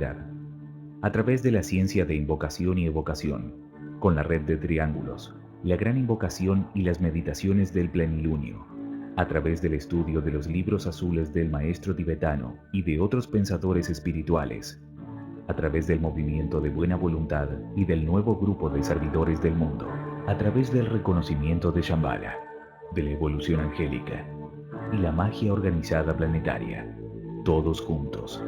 espiritualidad, a través de la ciencia de invocación y evocación, con la red de triángulos, la gran invocación y las meditaciones del plenilunio, a través del estudio de los libros azules del maestro tibetano y de otros pensadores espirituales, a través del movimiento de buena voluntad y del nuevo grupo de servidores del mundo, a través del reconocimiento de Shambhala, de la evolución angélica y la magia organizada planetaria, todos juntos,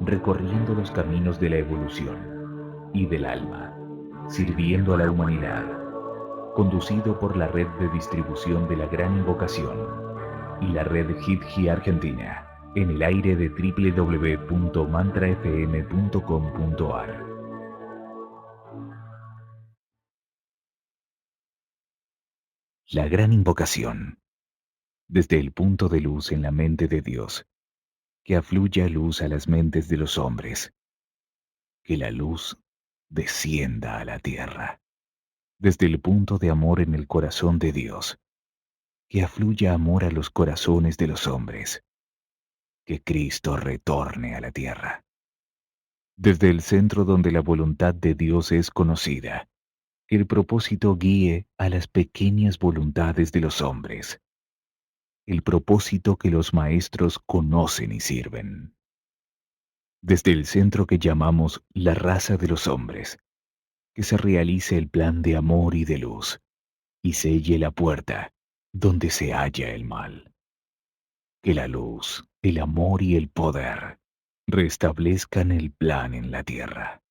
recorriendo los caminos de la evolución y del alma, sirviendo a la humanidad, conducido por la red de distribución de la Gran Invocación y la red Hidji Argentina, en el aire de www.mantrafm.com.ar. La Gran Invocación, desde el punto de luz en la mente de Dios, que afluya luz a las mentes de los hombres, que la luz descienda a la tierra, desde el punto de amor en el corazón de Dios, que afluya amor a los corazones de los hombres, que Cristo retorne a la tierra, desde el centro donde la voluntad de Dios es conocida, que el propósito guíe a las pequeñas voluntades de los hombres, el propósito que los maestros conocen y sirven. Desde el centro que llamamos la raza de los hombres, que se realice el plan de amor y de luz, y selle la puerta donde se halla el mal. Que la luz, el amor y el poder restablezcan el plan en la tierra.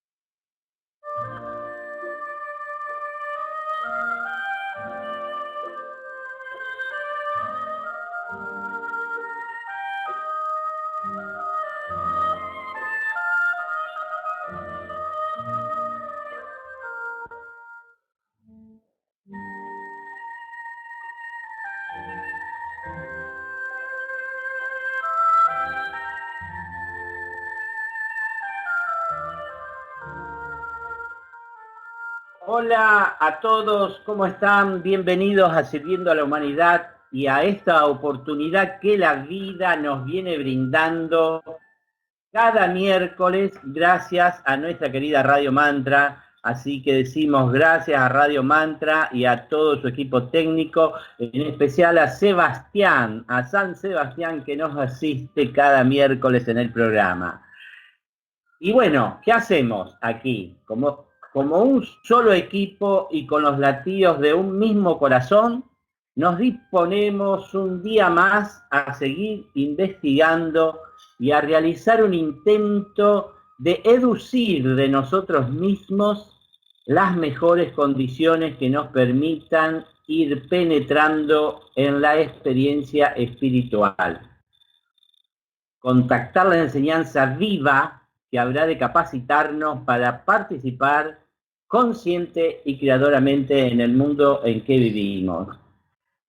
Hola a todos, ¿cómo están? Bienvenidos a Sirviendo a la Humanidad y a esta oportunidad que la vida nos viene brindando cada miércoles gracias a nuestra querida Radio Mantra. Así que decimos gracias a Radio Mantra y a todo su equipo técnico, en especial a Sebastián, a San Sebastián, que nos asiste cada miércoles en el programa. Y bueno, ¿qué hacemos aquí? Como un solo equipo y con los latidos de un mismo corazón, nos disponemos un día más a seguir investigando y a realizar un intento de educir de nosotros mismos las mejores condiciones que nos permitan ir penetrando en la experiencia espiritual. Contactar la enseñanza viva que habrá de capacitarnos para participar consciente y creadoramente en el mundo en que vivimos.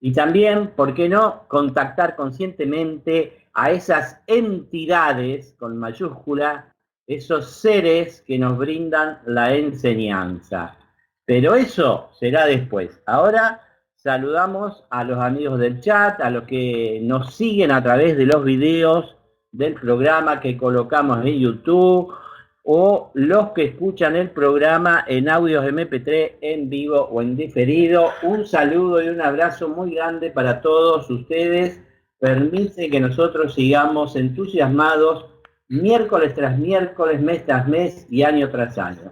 Y también, ¿por qué no?, contactar conscientemente a esas entidades, con mayúscula, esos seres que nos brindan la enseñanza. Pero eso será después. Ahora saludamos a los amigos del chat, a los que nos siguen a través de los videos del programa que colocamos en YouTube, o los que escuchan el programa en audios MP3 en vivo o en diferido. Un saludo y un abrazo muy grande para todos ustedes. Permite que nosotros sigamos entusiasmados miércoles tras miércoles, mes tras mes y año tras año.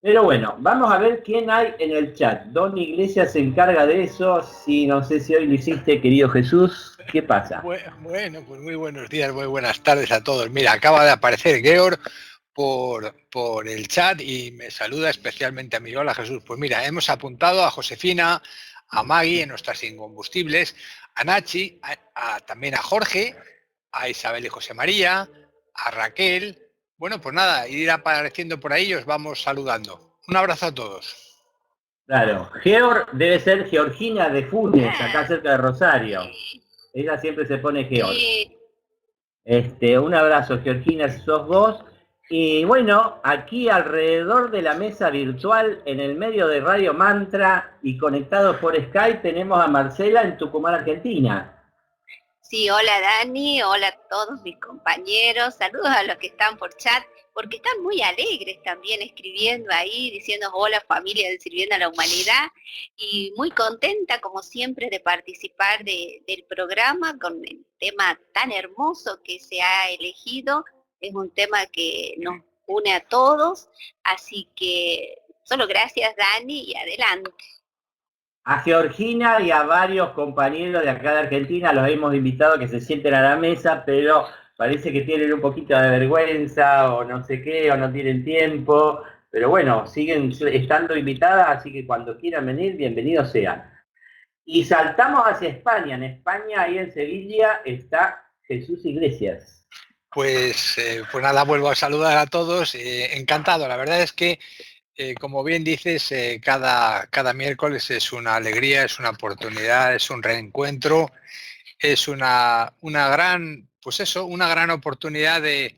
Pero bueno, vamos a ver quién hay en el chat. Don Iglesias se encarga de eso. Si no sé si hoy lo hiciste, querido Jesús. ¿Qué pasa? Bueno, pues muy buenos días, muy buenas tardes a todos. Mira, acaba de aparecer Georg por el chat y me saluda especialmente a mí. Hola Jesús. Pues mira, hemos apuntado a Josefina, a Maggie en nuestras incombustibles, a Nachi, también a Jorge, a Isabel y José María, a Raquel. Bueno, pues nada, ir apareciendo por ahí y os vamos saludando. Un abrazo a todos. Claro, Georg debe ser Georgina de Funes, acá cerca de Rosario. Ella siempre se pone Georg. Un abrazo, Georgina, si sos vos. Y bueno, aquí alrededor de la mesa virtual, en el medio de Radio Mantra y conectados por Skype, tenemos a Marcela en Tucumán, Argentina. Sí, hola Dani, hola a todos mis compañeros, saludos a los que están por chat. porque están muy alegres también escribiendo ahí, diciendo hola familia del Sirviendo a la Humanidad, y muy contenta como siempre de participar del programa con el tema tan hermoso que se ha elegido. Es un tema que nos une a todos, así que solo gracias Dani y adelante. A Georgina y a varios compañeros de acá de Argentina los hemos invitado a que se sienten a la mesa, pero parece que tienen un poquito de vergüenza o no sé qué, o no tienen tiempo, pero bueno, siguen estando invitadas, así que cuando quieran venir, bienvenidos sean. Y saltamos hacia España. En España, ahí en Sevilla, está Jesús Iglesias. Pues nada, vuelvo a saludar a todos. Encantado. La verdad es que, como bien dices, cada miércoles es una alegría, es una oportunidad, es un reencuentro, es una gran, pues eso, una gran oportunidad de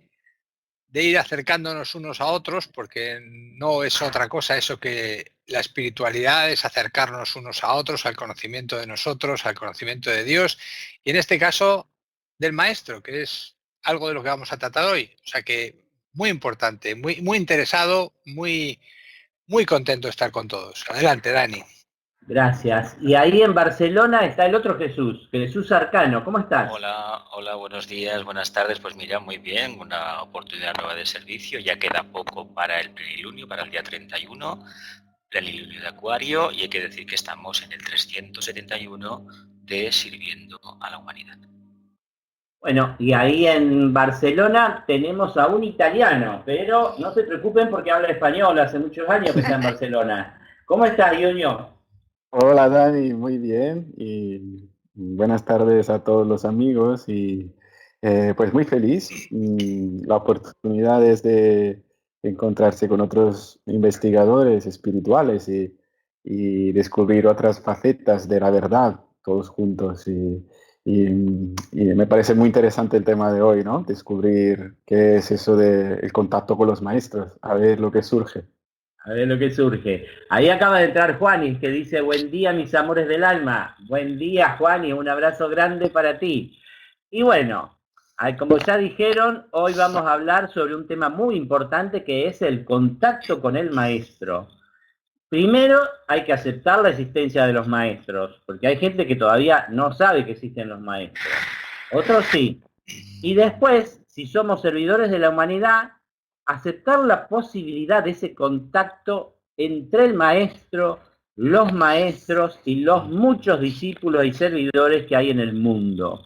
ir acercándonos unos a otros, porque no es otra cosa eso que la espiritualidad, es acercarnos unos a otros, al conocimiento de nosotros, al conocimiento de Dios, y en este caso del Maestro, que es algo de lo que vamos a tratar hoy. O sea que muy importante, muy interesado, muy contento de estar con todos. Adelante, Dani. Gracias. Y ahí en Barcelona está el otro Jesús, Jesús Arcano. ¿Cómo estás? Hola, buenos días, buenas tardes. Pues mira, muy bien, una oportunidad nueva de servicio. Ya queda poco para el plenilunio, para el día 31, plenilunio de Acuario, y hay que decir que estamos en el 371 de Sirviendo a la Humanidad. Bueno, y ahí en Barcelona tenemos a un italiano, pero no se preocupen porque habla español, hace muchos años que está en Barcelona. ¿Cómo estás, Ioño? Hola Dani, muy bien y buenas tardes a todos los amigos y pues muy feliz. La oportunidad es de encontrarse con otros investigadores espirituales y descubrir otras facetas de la verdad todos juntos y me parece muy interesante el tema de hoy, ¿no? Descubrir qué es eso del contacto con los maestros, a ver lo que surge. A ver lo que surge. Ahí acaba de entrar Juanis, que dice, buen día, mis amores del alma. Buen día, Juanis, un abrazo grande para ti. Y bueno, como ya dijeron, hoy vamos a hablar sobre un tema muy importante que es el contacto con el maestro. Primero hay que aceptar la existencia de los maestros, porque hay gente que todavía no sabe que existen los maestros. Otros sí. Y después, si somos servidores de la humanidad, aceptar la posibilidad de ese contacto entre el maestro, los maestros y los muchos discípulos y servidores que hay en el mundo.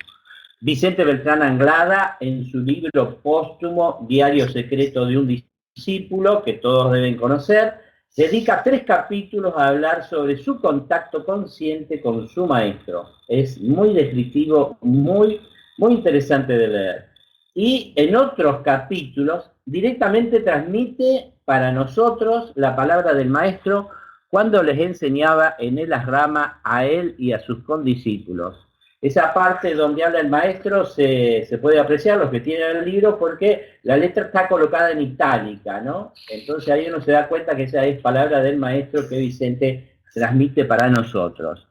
Vicente Beltrán Anglada, en su libro póstumo, Diario Secreto de un Discípulo, que todos deben conocer, dedica 3 capítulos a hablar sobre su contacto consciente con su maestro. Es muy descriptivo, muy interesante de leer. Y en otros capítulos directamente transmite para nosotros la palabra del maestro cuando les enseñaba en el asrama a él y a sus condiscípulos. Esa parte donde habla el maestro se puede apreciar, los que tienen el libro, porque la letra está colocada en itálica, ¿no? Entonces ahí uno se da cuenta que esa es palabra del maestro que Vicente transmite para nosotros.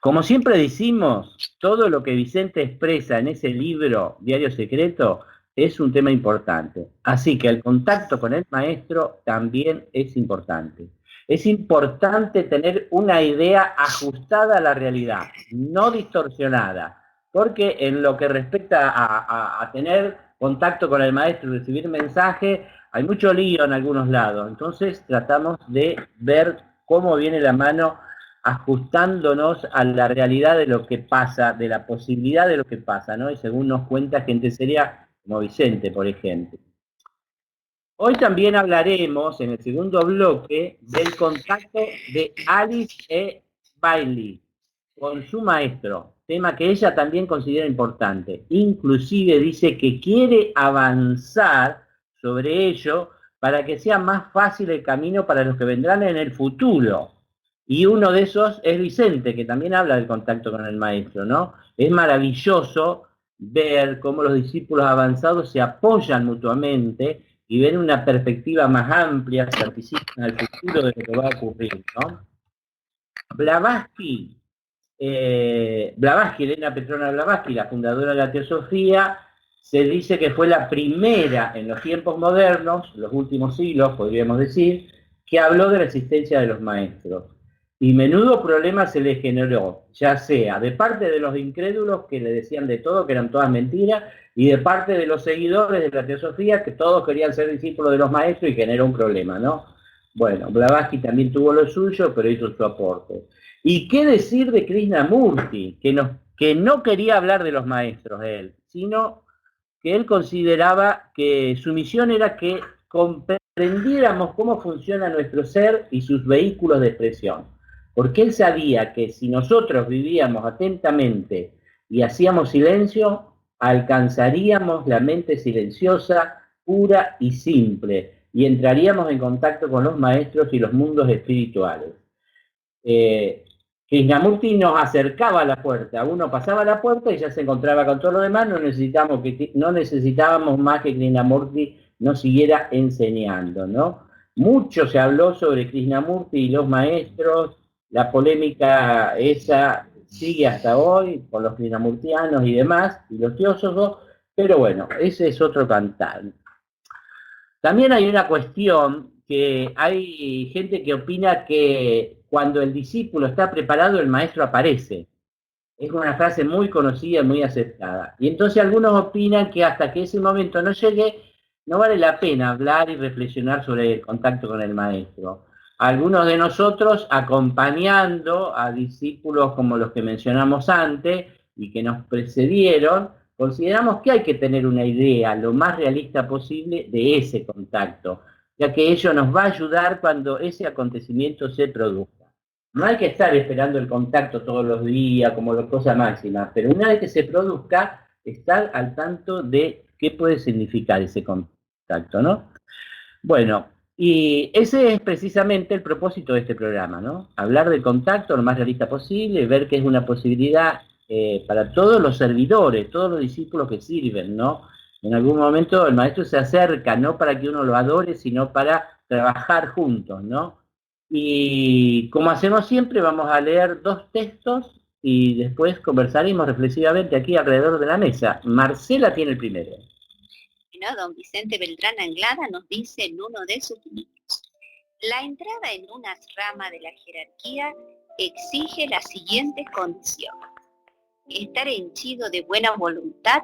Como siempre decimos, todo lo que Vicente expresa en ese libro, Diario Secreto, es un tema importante. Así que el contacto con el maestro también es importante. Es importante tener una idea ajustada a la realidad, no distorsionada, porque en lo que respecta a tener contacto con el maestro y recibir mensaje, hay mucho lío en algunos lados. Entonces tratamos de ver cómo viene la mano ajustándonos a la realidad de lo que pasa, de la posibilidad de lo que pasa, ¿no? Y según nos cuenta gente seria como Vicente, por ejemplo. Hoy también hablaremos, en el segundo bloque, del contacto de Alice E. Bailey con su maestro, tema que ella también considera importante. Inclusive dice que quiere avanzar sobre ello para que sea más fácil el camino para los que vendrán en el futuro. Y uno de esos es Vicente, que también habla del contacto con el maestro, ¿no? Es maravilloso ver cómo los discípulos avanzados se apoyan mutuamente y ven una perspectiva más amplia, se anticipan al futuro de lo que va a ocurrir, ¿no? Blavatsky, Elena Petrona Blavatsky, la fundadora de la Teosofía, se dice que fue la primera en los tiempos modernos, los últimos siglos, podríamos decir, que habló de la existencia de los maestros. Y menudo problema se le generó, ya sea de parte de los incrédulos que le decían de todo, que eran todas mentiras, y de parte de los seguidores de la teosofía, que todos querían ser discípulos de los maestros y generó un problema, ¿no? Bueno, Blavatsky también tuvo lo suyo, pero hizo su aporte. ¿Y qué decir de Krishnamurti, que no quería hablar de los maestros él, sino que él consideraba que su misión era que comprendiéramos cómo funciona nuestro ser y sus vehículos de expresión? Porque él sabía que si nosotros vivíamos atentamente y hacíamos silencio, alcanzaríamos la mente silenciosa, pura y simple, y entraríamos en contacto con los maestros y los mundos espirituales. Krishnamurti nos acercaba a la puerta, uno pasaba a la puerta y ya se encontraba con todo lo demás, no necesitábamos más que Krishnamurti nos siguiera enseñando, ¿no? Mucho se habló sobre Krishnamurti y los maestros, la polémica esa sigue hasta hoy con los krishnamurtianos y demás, y los teósofos, pero bueno, ese es otro cantar. También hay una cuestión que hay gente que opina que cuando el discípulo está preparado, el maestro aparece. Es una frase muy conocida y muy aceptada. Y entonces algunos opinan que hasta que ese momento no llegue, no vale la pena hablar y reflexionar sobre el contacto con el maestro. Algunos de nosotros, acompañando a discípulos como los que mencionamos antes y que nos precedieron, consideramos que hay que tener una idea lo más realista posible de ese contacto, ya que ello nos va a ayudar cuando ese acontecimiento se produzca. No hay que estar esperando el contacto todos los días como la cosa máxima, pero una vez que se produzca, estar al tanto de qué puede significar ese contacto, ¿no? Bueno, y ese es precisamente el propósito de este programa, ¿no? Hablar del contacto lo más realista posible, ver que es una posibilidad para todos los servidores, todos los discípulos que sirven, ¿no? En algún momento el maestro se acerca, no para que uno lo adore, sino para trabajar juntos, ¿no? Y como hacemos siempre, vamos a leer 2 textos y después conversaremos reflexivamente aquí alrededor de la mesa. Marcela tiene el primero. Don Vicente Beltrán Anglada nos dice en uno de sus libros: la entrada en una rama de la jerarquía exige las siguientes condiciones: estar henchido de buena voluntad,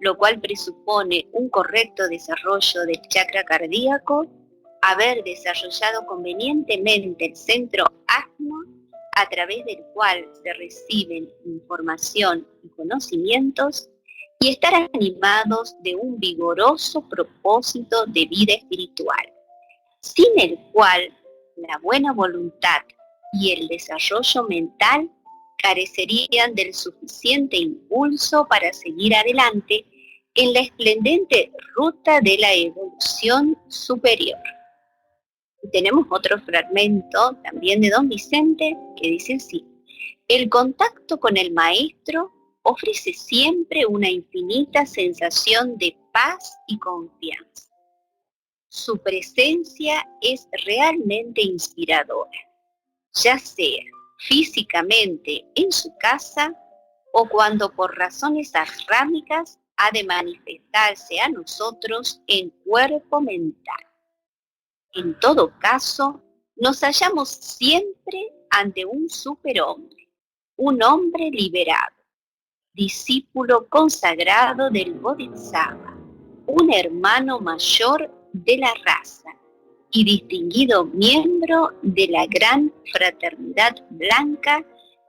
lo cual presupone un correcto desarrollo del chakra cardíaco, haber desarrollado convenientemente el centro ajna, a través del cual se reciben información y conocimientos, y estar animados de un vigoroso propósito de vida espiritual, sin el cual la buena voluntad y el desarrollo mental carecerían del suficiente impulso para seguir adelante en la esplendente ruta de la evolución superior. Y tenemos otro fragmento también de Don Vicente que dice así: el contacto con el maestro ofrece siempre una infinita sensación de paz y confianza. Su presencia es realmente inspiradora, ya sea físicamente en su casa o cuando por razones asrámicas ha de manifestarse a nosotros en cuerpo mental. En todo caso, nos hallamos siempre ante un superhombre, un hombre liberado, discípulo consagrado del Bodhisattva, un hermano mayor de la raza y distinguido miembro de la gran fraternidad blanca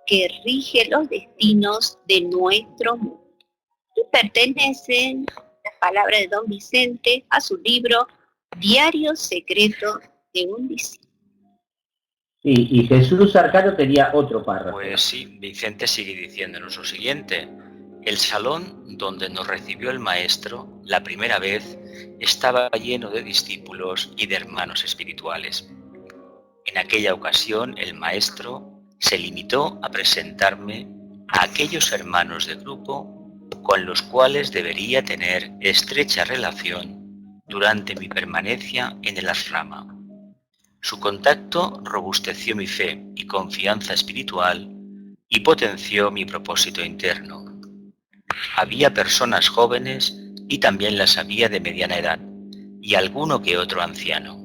que rige los destinos de nuestro mundo. Y pertenecen las palabras de Don Vicente a su libro Diario Secreto de un Discípulo. Y Jesús Arcano tenía otro párrafo. Pues sí, Vicente sigue diciéndonos lo siguiente: el salón donde nos recibió el maestro la primera vez estaba lleno de discípulos y de hermanos espirituales. En aquella ocasión el maestro se limitó a presentarme a aquellos hermanos de grupo con los cuales debería tener estrecha relación durante mi permanencia en el ashrama. Su contacto robusteció mi fe y confianza espiritual y potenció mi propósito interno. Había personas jóvenes y también las había de mediana edad, y alguno que otro anciano.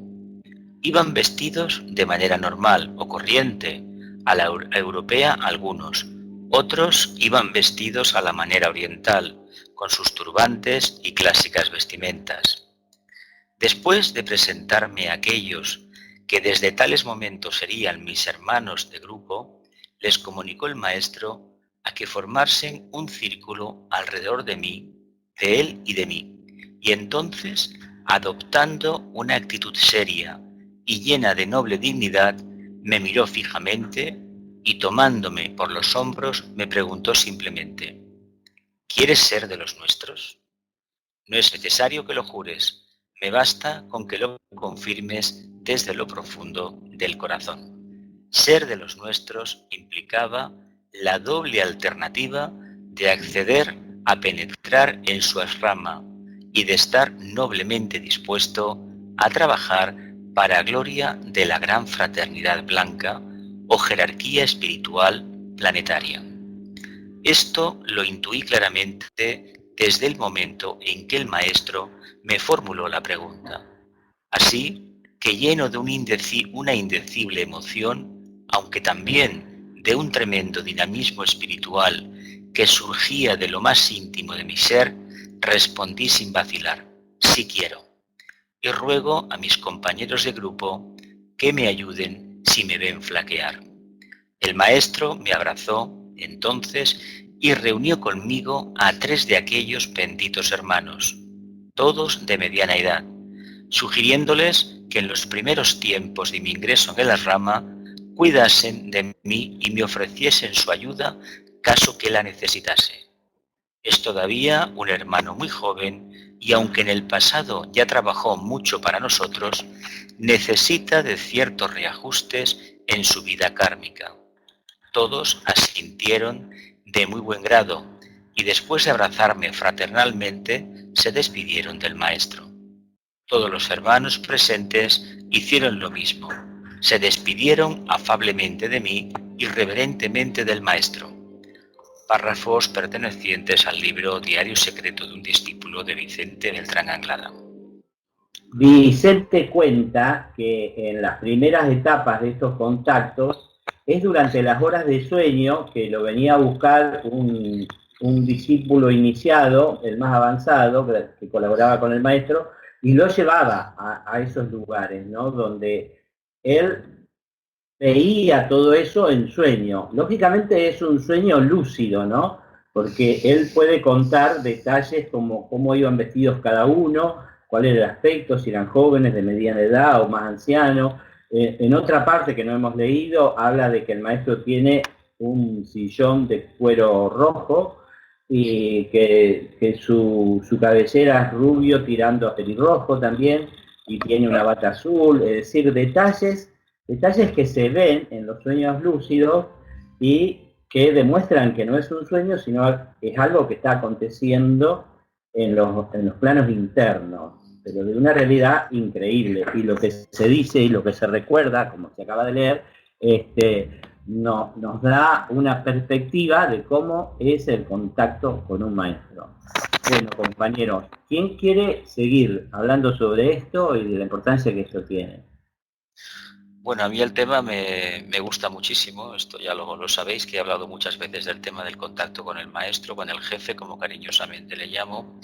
Iban vestidos de manera normal o corriente, a la europea algunos, otros iban vestidos a la manera oriental, con sus turbantes y clásicas vestimentas. Después de presentarme a aquellos que desde tales momentos serían mis hermanos de grupo, les comunicó el maestro a que formasen un círculo alrededor de mí, de él y de mí, y entonces, adoptando una actitud seria y llena de noble dignidad, me miró fijamente y tomándome por los hombros me preguntó simplemente: ¿quieres ser de los nuestros? No es necesario que lo jures, me basta con que lo confirmes desde lo profundo del corazón. Ser de los nuestros implicaba la doble alternativa de acceder a penetrar en su asrama y de estar noblemente dispuesto a trabajar para gloria de la gran fraternidad blanca o jerarquía espiritual planetaria. Esto lo intuí claramente desde el momento en que el maestro me formuló la pregunta. Así que lleno de una indecible emoción, aunque también de un tremendo dinamismo espiritual que surgía de lo más íntimo de mi ser, respondí sin vacilar: sí quiero. Y ruego a mis compañeros de grupo que me ayuden si me ven flaquear. El maestro me abrazó entonces y reunió conmigo a 3 de aquellos benditos hermanos, todos de mediana edad, sugiriéndoles que en los primeros tiempos de mi ingreso en el asrama cuidasen de mí y me ofreciesen su ayuda caso que la necesitase. Es todavía un hermano muy joven y aunque en el pasado ya trabajó mucho para nosotros, necesita de ciertos reajustes en su vida kármica. Todos asintieron de muy buen grado y después de abrazarme fraternalmente se despidieron del maestro. Todos los hermanos presentes hicieron lo mismo. Se despidieron afablemente de mí y reverentemente del maestro. Párrafos pertenecientes al libro Diario secreto de un discípulo de Vicente Beltrán Anglada. Vicente cuenta que en las primeras etapas de estos contactos es durante las horas de sueño que lo venía a buscar un discípulo iniciado, el más avanzado, que colaboraba con el maestro, y lo llevaba a esos lugares, ¿no? Donde él veía todo eso en sueño. Lógicamente es un sueño lúcido, ¿no? Porque él puede contar detalles como cómo iban vestidos cada uno, cuál era el aspecto, si eran jóvenes, de mediana edad o más ancianos. En otra parte que no hemos leído, habla de que el maestro tiene un sillón de cuero rojo y que su cabellera es rubio tirando a pelirrojo también, y tiene una bata azul, es decir, detalles que se ven en los sueños lúcidos y que demuestran que no es un sueño, sino es algo que está aconteciendo en los planos internos, pero de una realidad increíble. Y lo que se dice y lo que se recuerda, como se acaba de leer, nos da una perspectiva de cómo es el contacto con un maestro. Bueno, compañeros, ¿quién quiere seguir hablando sobre esto y de la importancia que esto tiene? Bueno, a mí el tema me gusta muchísimo, esto ya lo sabéis, que he hablado muchas veces del tema del contacto con el maestro, con el jefe, como cariñosamente le llamo,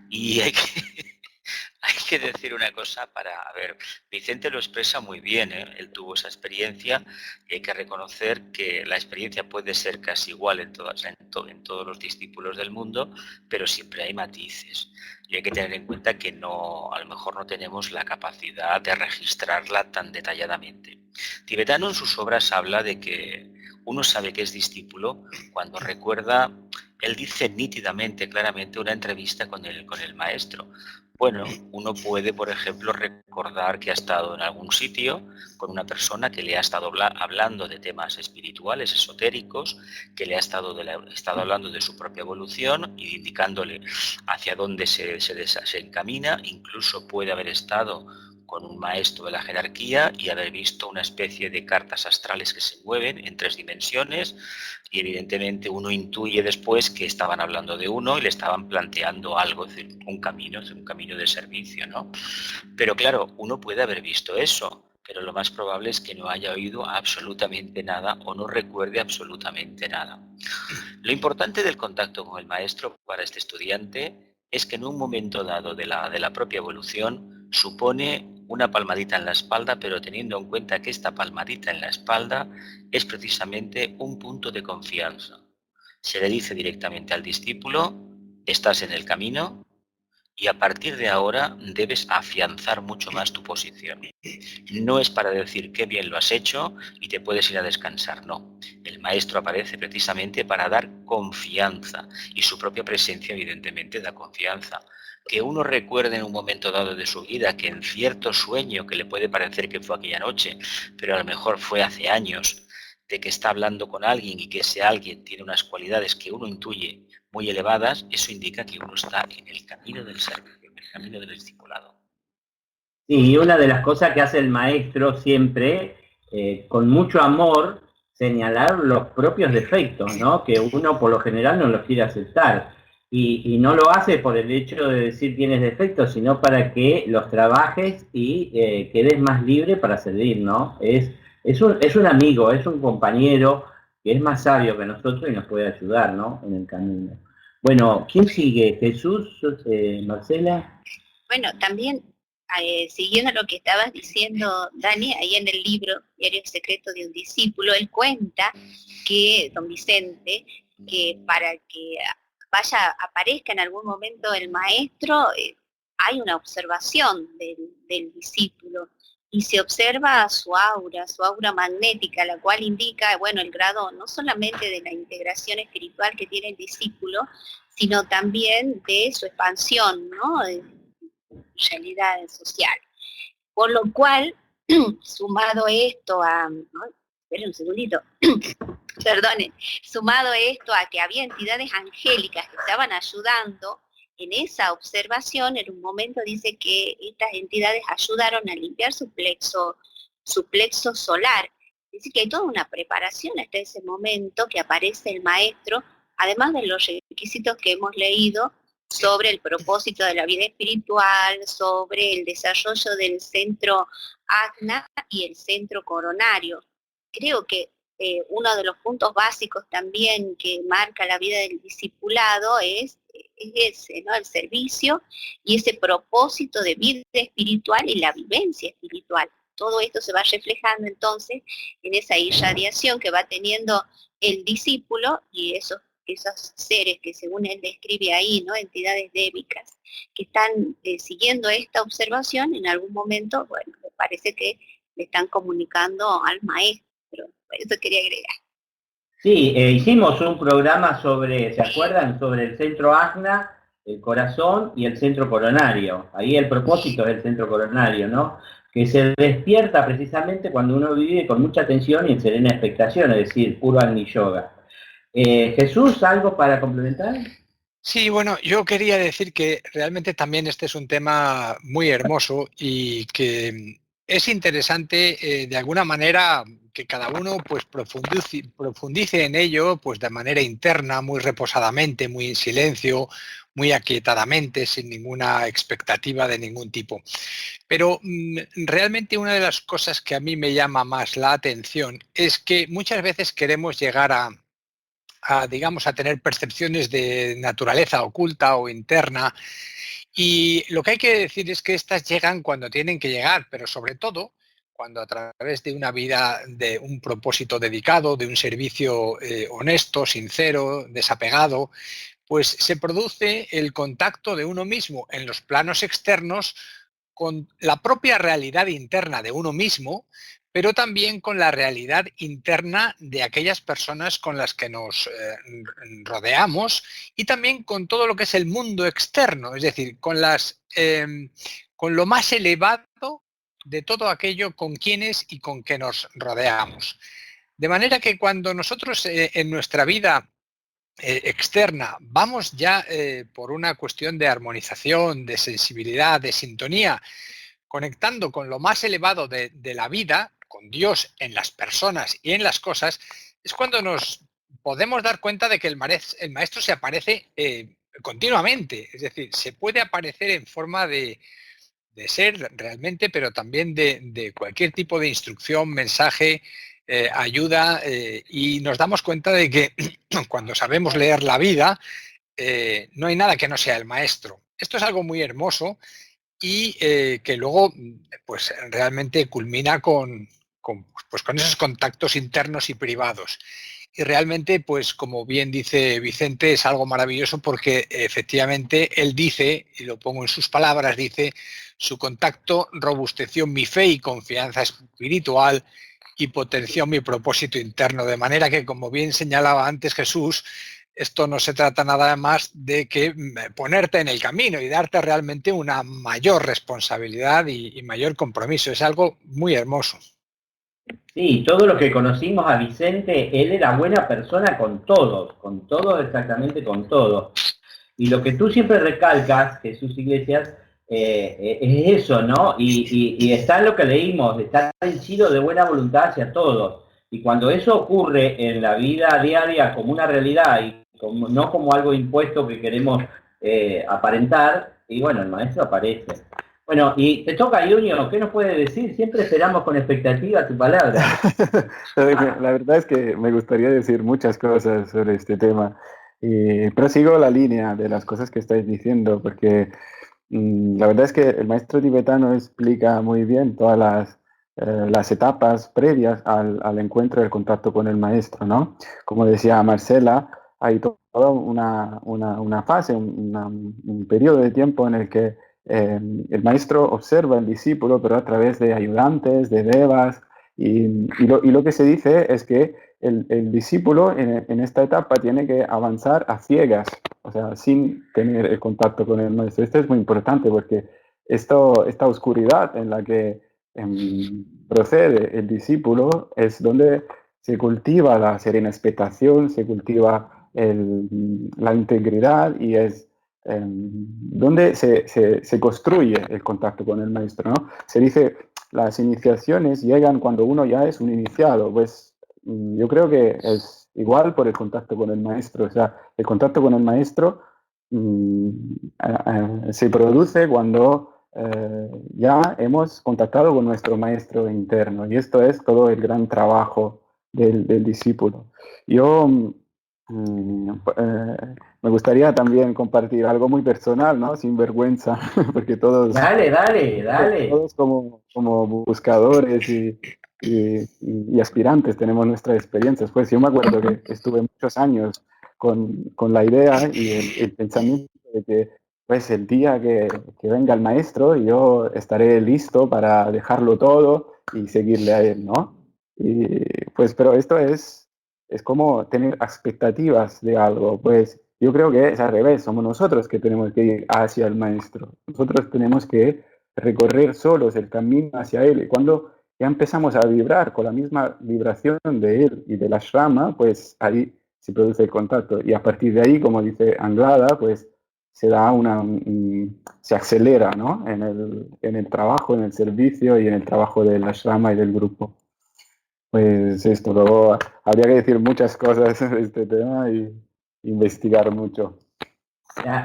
y hay que decir una cosa a ver, Vicente lo expresa muy bien, ¿eh? Él tuvo esa experiencia y hay que reconocer que la experiencia puede ser casi igual en todos los discípulos del mundo, pero siempre hay matices. Y hay que tener en cuenta que a lo mejor no tenemos la capacidad de registrarla tan detalladamente. Tibetano en sus obras habla de que uno sabe que es discípulo cuando recuerda, él dice nítidamente, claramente, una entrevista con el maestro. Bueno, uno puede, por ejemplo, recordar que ha estado en algún sitio con una persona que le ha estado hablando de temas espirituales, esotéricos, que le ha estado hablando de su propia evolución y indicándole hacia dónde se encamina. Incluso puede haber estado con un maestro de la jerarquía y haber visto una especie de cartas astrales que se mueven en 3 dimensiones y evidentemente uno intuye después que estaban hablando de uno y le estaban planteando algo, es decir, un camino de servicio, ¿no? Pero claro, uno puede haber visto eso, pero lo más probable es que no haya oído absolutamente nada o no recuerde absolutamente nada. Lo importante del contacto con el maestro para este estudiante es que en un momento dado de la propia evolución supone una palmadita en la espalda, pero teniendo en cuenta que esta palmadita en la espalda es precisamente un punto de confianza. Se le dice directamente al discípulo, estás en el camino, y a partir de ahora debes afianzar mucho más tu posición. No es para decir qué bien lo has hecho y te puedes ir a descansar, no. El maestro aparece precisamente para dar confianza y su propia presencia evidentemente da confianza. Que uno recuerde en un momento dado de su vida que en cierto sueño que le puede parecer que fue aquella noche, pero a lo mejor fue hace años, de que está hablando con alguien y que ese alguien tiene unas cualidades que uno intuye muy elevadas, eso indica que uno está en el camino del servicio, en el camino del discipulado. Sí, y una de las cosas que hace el maestro siempre, con mucho amor, señalar los propios defectos, ¿no? Que uno por lo general no los quiere aceptar. Y no lo hace por el hecho de decir tienes defectos, sino para que los trabajes y quedes más libre para servir, ¿no? Es un amigo, es un compañero que es más sabio que nosotros y nos puede ayudar, ¿no? En el camino. Bueno, ¿quién sigue? ¿Jesús? ¿Marcela? Bueno, también siguiendo lo que estabas diciendo, Dani, ahí en el libro Diario Secreto de un Discípulo, él cuenta que, don Vicente, que para que aparezca en algún momento el maestro, hay una observación del discípulo y se observa su aura magnética, la cual indica, bueno, el grado no solamente de la integración espiritual que tiene el discípulo, sino también de su expansión, ¿no? De realidad social. Por lo cual, sumado esto a, ¿no? Esperen un segundito, perdonen, sumado esto a que había entidades angélicas que estaban ayudando en esa observación, en un momento dice que estas entidades ayudaron a limpiar su plexo solar. Es decir, que hay toda una preparación hasta ese momento que aparece el maestro, además de los requisitos que hemos leído sobre el propósito de la vida espiritual, sobre el desarrollo del centro Ajna y el centro coronario. Creo que uno de los puntos básicos también que marca la vida del discipulado es ese, ¿no? El servicio y ese propósito de vida espiritual y la vivencia espiritual. Todo esto se va reflejando entonces en esa irradiación que va teniendo el discípulo y esos seres que según él describe ahí, ¿no? Entidades débicas, que están siguiendo esta observación, en algún momento, bueno, me parece que le están comunicando al maestro. Por eso quería agregar. Sí, hicimos un programa sobre, ¿se acuerdan? Sobre el centro Ajna, el corazón y el centro coronario. Ahí el propósito es el centro coronario, ¿no? Que se despierta precisamente cuando uno vive con mucha atención y en serena expectación, es decir, puro Agni Yoga. Jesús, ¿algo para complementar? Sí, bueno, yo quería decir que realmente también este es un tema muy hermoso y que es interesante de alguna manera que cada uno pues profundice en ello pues de manera interna, muy reposadamente, muy en silencio, muy aquietadamente, sin ninguna expectativa de ningún tipo. Pero realmente una de las cosas que a mí me llama más la atención es que muchas veces queremos llegar a tener percepciones de naturaleza oculta o interna. Y lo que hay que decir es que estas llegan cuando tienen que llegar, pero sobre todo cuando a través de una vida, de un propósito dedicado, de un servicio honesto, sincero, desapegado, pues se produce el contacto de uno mismo en los planos externos con la propia realidad interna de uno mismo, pero también con la realidad interna de aquellas personas con las que nos rodeamos y también con todo lo que es el mundo externo, es decir, con lo más elevado de todo aquello con quienes y con que nos rodeamos. De manera que cuando nosotros en nuestra vida externa vamos ya por una cuestión de armonización, de sensibilidad, de sintonía, conectando con lo más elevado de la vida, con Dios en las personas y en las cosas, es cuando nos podemos dar cuenta de que el maestro se aparece continuamente. Es decir, se puede aparecer en forma de ser realmente, pero también de cualquier tipo de instrucción, mensaje, ayuda, y nos damos cuenta de que cuando sabemos leer la vida, no hay nada que no sea el maestro. Esto es algo muy hermoso y que luego pues realmente culmina con esos contactos internos y privados. Y realmente, pues como bien dice Vicente, es algo maravilloso porque efectivamente él dice, y lo pongo en sus palabras, dice: su contacto robusteció mi fe y confianza espiritual y potenció mi propósito interno. De manera que, como bien señalaba antes Jesús, esto no se trata nada más de que ponerte en el camino y darte realmente una mayor responsabilidad y mayor compromiso. Es algo muy hermoso. Sí, todo lo que conocimos a Vicente, él era buena persona con todos, exactamente con todos. Y lo que tú siempre recalcas, Jesús Iglesias, es eso, ¿no? Y está en lo que leímos, está vencido de buena voluntad hacia todos. Y cuando eso ocurre en la vida diaria como una realidad y no como algo impuesto que queremos aparentar, y bueno, el maestro aparece. Bueno, y te toca, Junior, ¿qué nos puede decir? Siempre esperamos con expectativa tu palabra. La verdad es que me gustaría decir muchas cosas sobre este tema, pero sigo la línea de las cosas que estáis diciendo, porque la verdad es que el maestro tibetano explica muy bien todas las etapas previas al encuentro y al contacto con el maestro, ¿no? Como decía Marcela, hay toda una fase, un periodo de tiempo en el que el maestro observa al discípulo, pero a través de ayudantes, de devas, y lo que se dice es que el discípulo en esta etapa tiene que avanzar a ciegas, o sea, sin tener el contacto con el maestro. Esto es muy importante porque esta oscuridad en la que procede el discípulo es donde se cultiva la serena expectación, se cultiva la integridad y es donde se construye el contacto con el maestro, ¿no? Se dice, las iniciaciones llegan cuando uno ya es un iniciado, pues yo creo que es igual por el contacto con el maestro, o sea, el contacto con el maestro se produce cuando ya hemos contactado con nuestro maestro interno, y esto es todo el gran trabajo del discípulo. Yo me gustaría también compartir algo muy personal, ¿no? Sin vergüenza, porque todos... Dale. Todos como buscadores y aspirantes tenemos nuestras experiencias. Pues yo me acuerdo que estuve muchos años con la idea y el pensamiento de que pues el día que venga el maestro yo estaré listo para dejarlo todo y seguirle a él, ¿no? Y pues, pero esto es como tener expectativas de algo. Pues yo creo que es al revés, somos nosotros que tenemos que ir hacia el maestro. Nosotros tenemos que recorrer solos el camino hacia él. Y cuando ya empezamos a vibrar con la misma vibración de él y de la Ashrama, pues ahí se produce el contacto. Y a partir de ahí, como dice Anglada, pues se da se acelera, ¿no? En el trabajo, en el servicio y en el trabajo del Ashrama y del grupo. Pues esto, luego habría que decir muchas cosas sobre este tema y investigar mucho.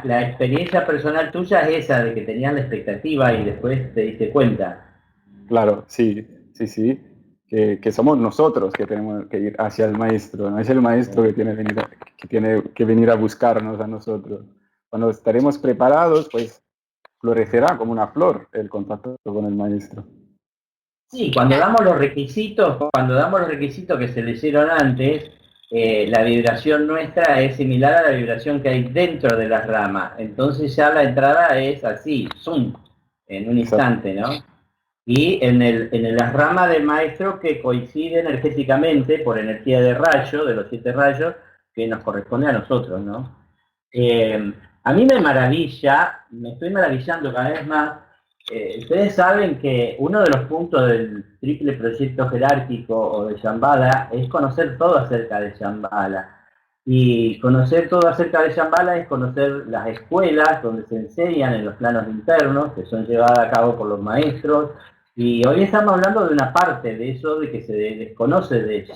La experiencia personal tuya es esa, de que tenías la expectativa y después te diste cuenta. Claro, sí, que somos nosotros que tenemos que ir hacia el maestro, no es el maestro que tiene que venir a buscarnos a nosotros. Cuando estaremos preparados, pues florecerá como una flor el contacto con el maestro. Sí, cuando damos los requisitos que se leyeron antes, la vibración nuestra es similar a la vibración que hay dentro de las ramas. Entonces ya la entrada es así, zoom, en un instante, ¿no? Y en las ramas del maestro que coincide energéticamente por energía de rayo, de los 7 rayos, que nos corresponde a nosotros, ¿no? A mí me estoy maravillando cada vez más. Ustedes saben que uno de los puntos del triple proyecto jerárquico o de Shambhala es conocer todo acerca de Shambhala. Y conocer todo acerca de Shambhala es conocer las escuelas donde se enseñan en los planos internos, que son llevadas a cabo por los maestros. Y hoy estamos hablando de una parte de eso, de que se desconoce de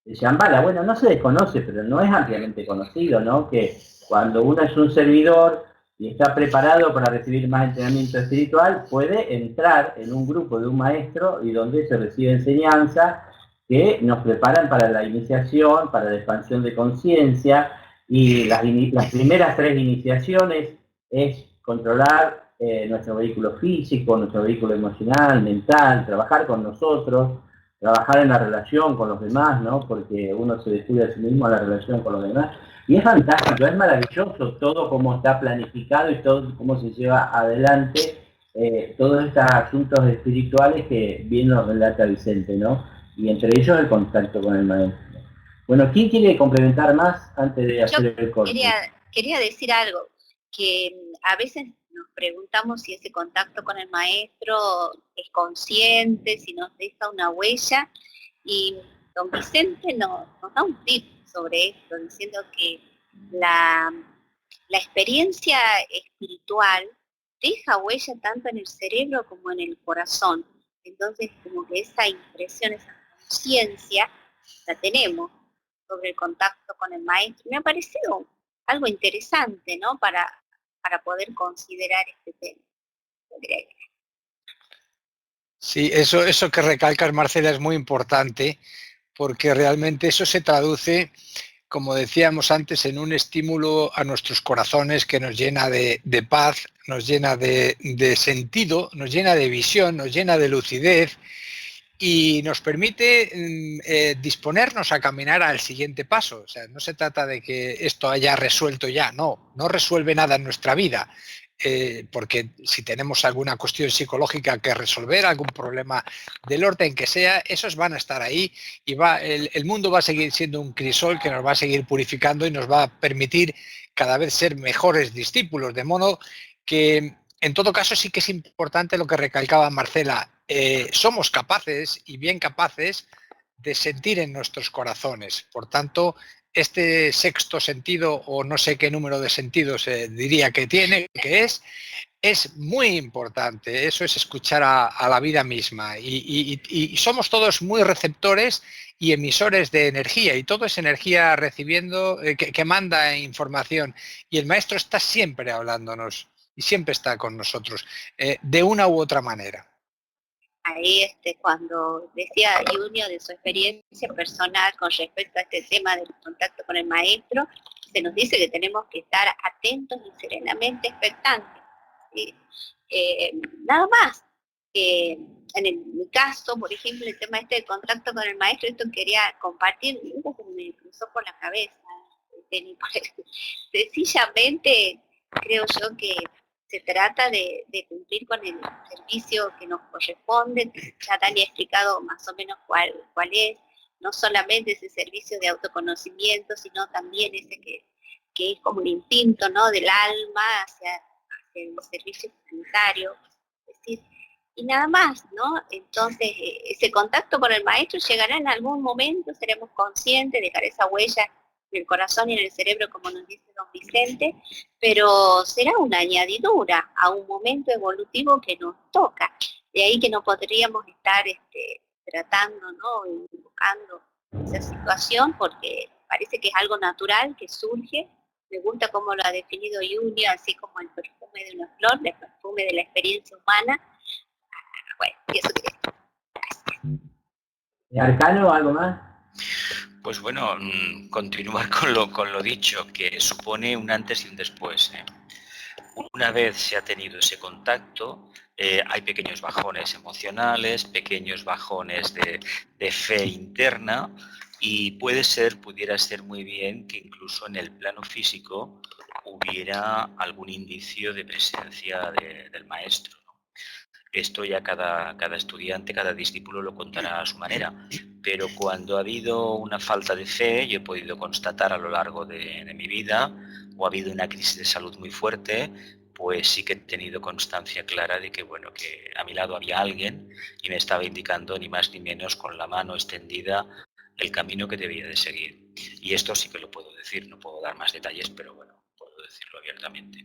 Shambhala. Bueno, no se desconoce, pero no es ampliamente conocido, ¿no? Que cuando uno es un servidor y está preparado para recibir más entrenamiento espiritual, puede entrar en un grupo de un maestro y donde se recibe enseñanza que nos preparan para la iniciación, para la expansión de conciencia, y las primeras 3 iniciaciones es controlar nuestro vehículo físico, nuestro vehículo emocional, mental, trabajar con nosotros, trabajar en la relación con los demás, ¿no? Porque uno se descuida a sí mismo en la relación con los demás. Y es fantástico, es maravilloso todo cómo está planificado y todo cómo se lleva adelante todos estos asuntos espirituales que bien nos relata Vicente, ¿no? Y entre ellos el contacto con el maestro. Bueno, ¿quién quiere complementar más antes de hacer el corte? Quería decir algo, que a veces nos preguntamos si ese contacto con el maestro es consciente, si nos deja una huella, y don Vicente nos da un tip sobre esto, diciendo que la experiencia espiritual deja huella tanto en el cerebro como en el corazón. Entonces, como que esa impresión, esa conciencia, la tenemos sobre el contacto con el maestro. Me ha parecido algo interesante, ¿no? Para poder considerar este tema. Sí, eso que recalcas, Marcela, es muy importante, porque realmente eso se traduce, como decíamos antes, en un estímulo a nuestros corazones que nos llena de paz, nos llena de sentido, nos llena de visión, nos llena de lucidez y nos permite disponernos a caminar al siguiente paso. O sea, no se trata de que esto haya resuelto ya, no resuelve nada en nuestra vida. Porque si tenemos alguna cuestión psicológica que resolver, algún problema del orden que sea, esos van a estar ahí y el mundo va a seguir siendo un crisol que nos va a seguir purificando y nos va a permitir cada vez ser mejores discípulos, de modo que en todo caso sí que es importante lo que recalcaba Marcela, somos capaces y bien capaces de sentir en nuestros corazones, por tanto este sexto sentido, o no sé qué número de sentidos diría que tiene, que es muy importante. Eso es escuchar a la vida misma. Y somos todos muy receptores y emisores de energía. Y todo es energía recibiendo, que manda información. Y el maestro está siempre hablándonos y siempre está con nosotros, de una u otra manera. Ahí cuando decía Junio de su experiencia personal con respecto a este tema del contacto con el maestro, se nos dice que tenemos que estar atentos y serenamente expectantes. ¿Sí? Nada más. En mi caso, por ejemplo, el tema del contacto con el maestro, esto quería compartir, algo que me cruzó por la cabeza. Sencillamente creo yo que se trata de cumplir con el servicio que nos corresponde. Ya Dani ha explicado más o menos cuál es, no solamente ese servicio de autoconocimiento, sino también ese que es como un instinto, ¿no?, del alma hacia el servicio sanitario, es decir, y nada más, ¿no? Entonces, ese contacto con el maestro llegará en algún momento, seremos conscientes, dejar esa huella en el corazón y en el cerebro, como nos dice don Vicente, pero será una añadidura a un momento evolutivo que nos toca. De ahí que no podríamos estar tratando, ¿no?, y buscando esa situación, porque parece que es algo natural que surge. Me gusta cómo lo ha definido Junio, así como el perfume de una flor, el perfume de la experiencia humana. Bueno, y eso quería decir. ¿Arcano o algo más? Pues bueno, continuar con lo dicho, que supone un antes y un después. Una vez se ha tenido ese contacto, hay pequeños bajones emocionales, pequeños bajones de fe interna, y pudiera ser muy bien que incluso en el plano físico hubiera algún indicio de presencia del maestro. Esto ya cada estudiante, cada discípulo lo contará a su manera, pero cuando ha habido una falta de fe, yo he podido constatar a lo largo de mi vida, o ha habido una crisis de salud muy fuerte, pues sí que he tenido constancia clara de que, bueno, que a mi lado había alguien y me estaba indicando ni más ni menos con la mano extendida el camino que debía de seguir. Y esto sí que lo puedo decir, no puedo dar más detalles, pero bueno, puedo decirlo abiertamente.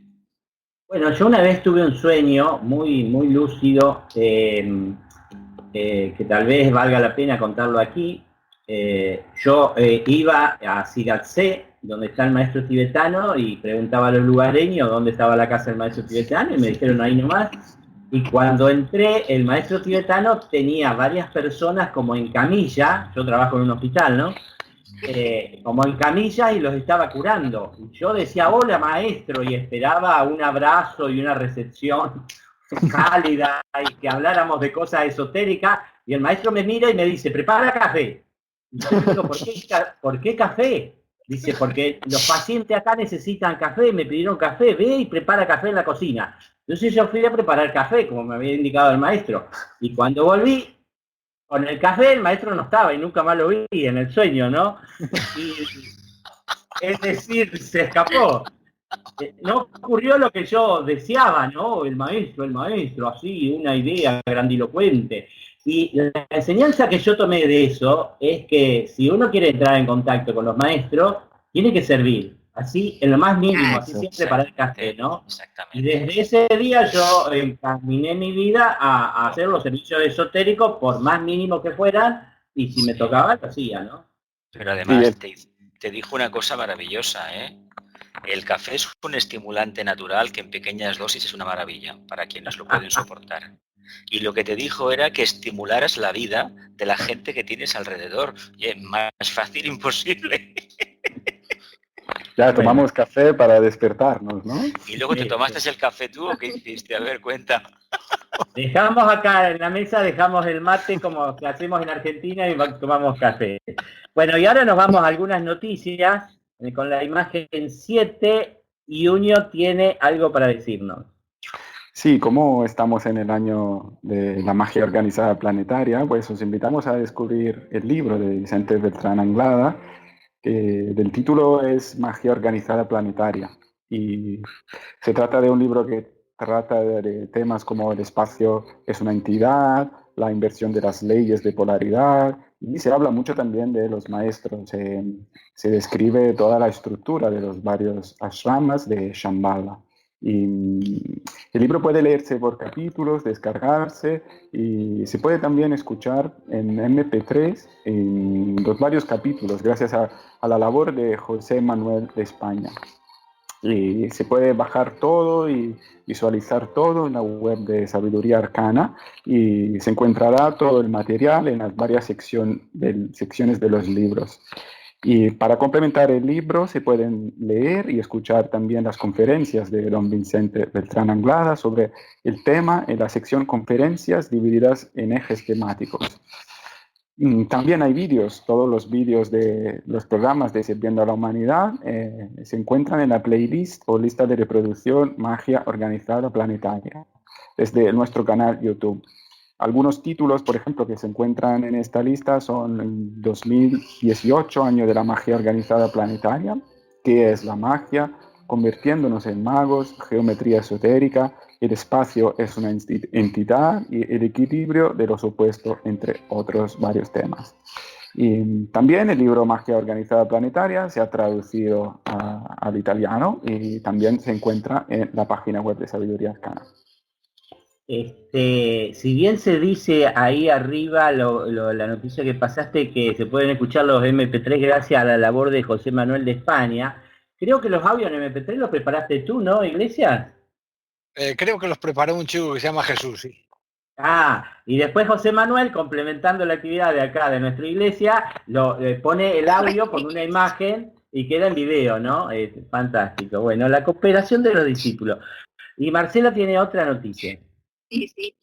Bueno, yo una vez tuve un sueño muy, muy lúcido, que tal vez valga la pena contarlo aquí. Yo iba a Sigatsé, donde está el maestro tibetano, y preguntaba a los lugareños dónde estaba la casa del maestro tibetano, y me dijeron ahí nomás. Y cuando entré, el maestro tibetano tenía varias personas como en camilla, yo trabajo en un hospital, ¿no? Como en camilla, y los estaba curando. Yo decía, hola maestro, y esperaba un abrazo y una recepción cálida, y que habláramos de cosas esotéricas, y el maestro me mira y me dice, prepara café. Y yo digo, ¿por qué café? Dice, porque los pacientes acá necesitan café, me pidieron café, ve y prepara café en la cocina. Entonces yo fui a preparar café, como me había indicado el maestro, y cuando volví, con el café el maestro no estaba, y nunca más lo vi en el sueño, ¿no? Y, es decir, se escapó. No ocurrió lo que yo deseaba, ¿no? El maestro, así, una idea grandilocuente. Y la enseñanza que yo tomé de eso es que si uno quiere entrar en contacto con los maestros, tiene que servir, así, en lo más mínimo, así siempre para el café, ¿no? Y desde ese día yo encaminé mi vida a hacer los servicios esotéricos, por más mínimo que fueran, y si me tocaba, lo hacía, ¿no? Pero además te dijo una cosa maravillosa, ¿eh? El café es un estimulante natural que en pequeñas dosis es una maravilla para quienes lo pueden soportar. Y lo que te dijo era que estimularas la vida de la gente que tienes alrededor. Más fácil imposible. Ya tomamos café para despertarnos, ¿no? ¿Y luego te tomaste el café tú o qué hiciste? A ver, cuenta. Dejamos acá en la mesa, dejamos el mate como que hacemos en Argentina y tomamos café. Bueno, y ahora nos vamos a algunas noticias con la imagen 7, y Unio tiene algo para decirnos. Sí, como estamos en el año de la magia organizada planetaria, pues os invitamos a descubrir el libro de Vicente Beltrán Anglada, que del título es Magia Organizada Planetaria. Y se trata de un libro que trata de temas como el espacio es una entidad, la inversión de las leyes de polaridad, y se habla mucho también de los maestros. Se describe toda la estructura de los varios ashramas de Shambhala. Y el libro puede leerse por capítulos, descargarse, y se puede también escuchar en MP3 en los varios capítulos, gracias a la labor de José Manuel de España. Y se puede bajar todo y visualizar todo en la web de Sabiduría Arcana, y se encontrará todo el material en las varias secciones de los libros. Y para complementar el libro se pueden leer y escuchar también las conferencias de don Vicente Beltrán Anglada sobre el tema en la sección conferencias divididas en ejes temáticos. También hay vídeos, todos los vídeos de los programas de Sirviendo a la Humanidad se encuentran en la playlist o lista de reproducción Magia Organizada Planetaria, desde nuestro canal YouTube. Algunos títulos, por ejemplo, que se encuentran en esta lista son 2018, Año de la Magia Organizada Planetaria, ¿qué es la magia? Convirtiéndonos en magos, geometría esotérica, el espacio es una entidad y el equilibrio de los opuestos, entre otros varios temas. Y también el libro Magia Organizada Planetaria se ha traducido al italiano y también se encuentra en la página web de Sabiduría Arcana. Si bien se dice ahí arriba la noticia que pasaste, que se pueden escuchar los MP3 gracias a la labor de José Manuel de España, creo que los audios en MP3 los preparaste tú, ¿no, Iglesias? Creo que los preparó un chico que se llama Jesús, sí. Y después José Manuel, complementando la actividad de acá de nuestra iglesia, pone el audio con una imagen y queda en video, ¿no? Fantástico. Bueno, la cooperación de los discípulos. Y Marcela tiene otra noticia. Sí,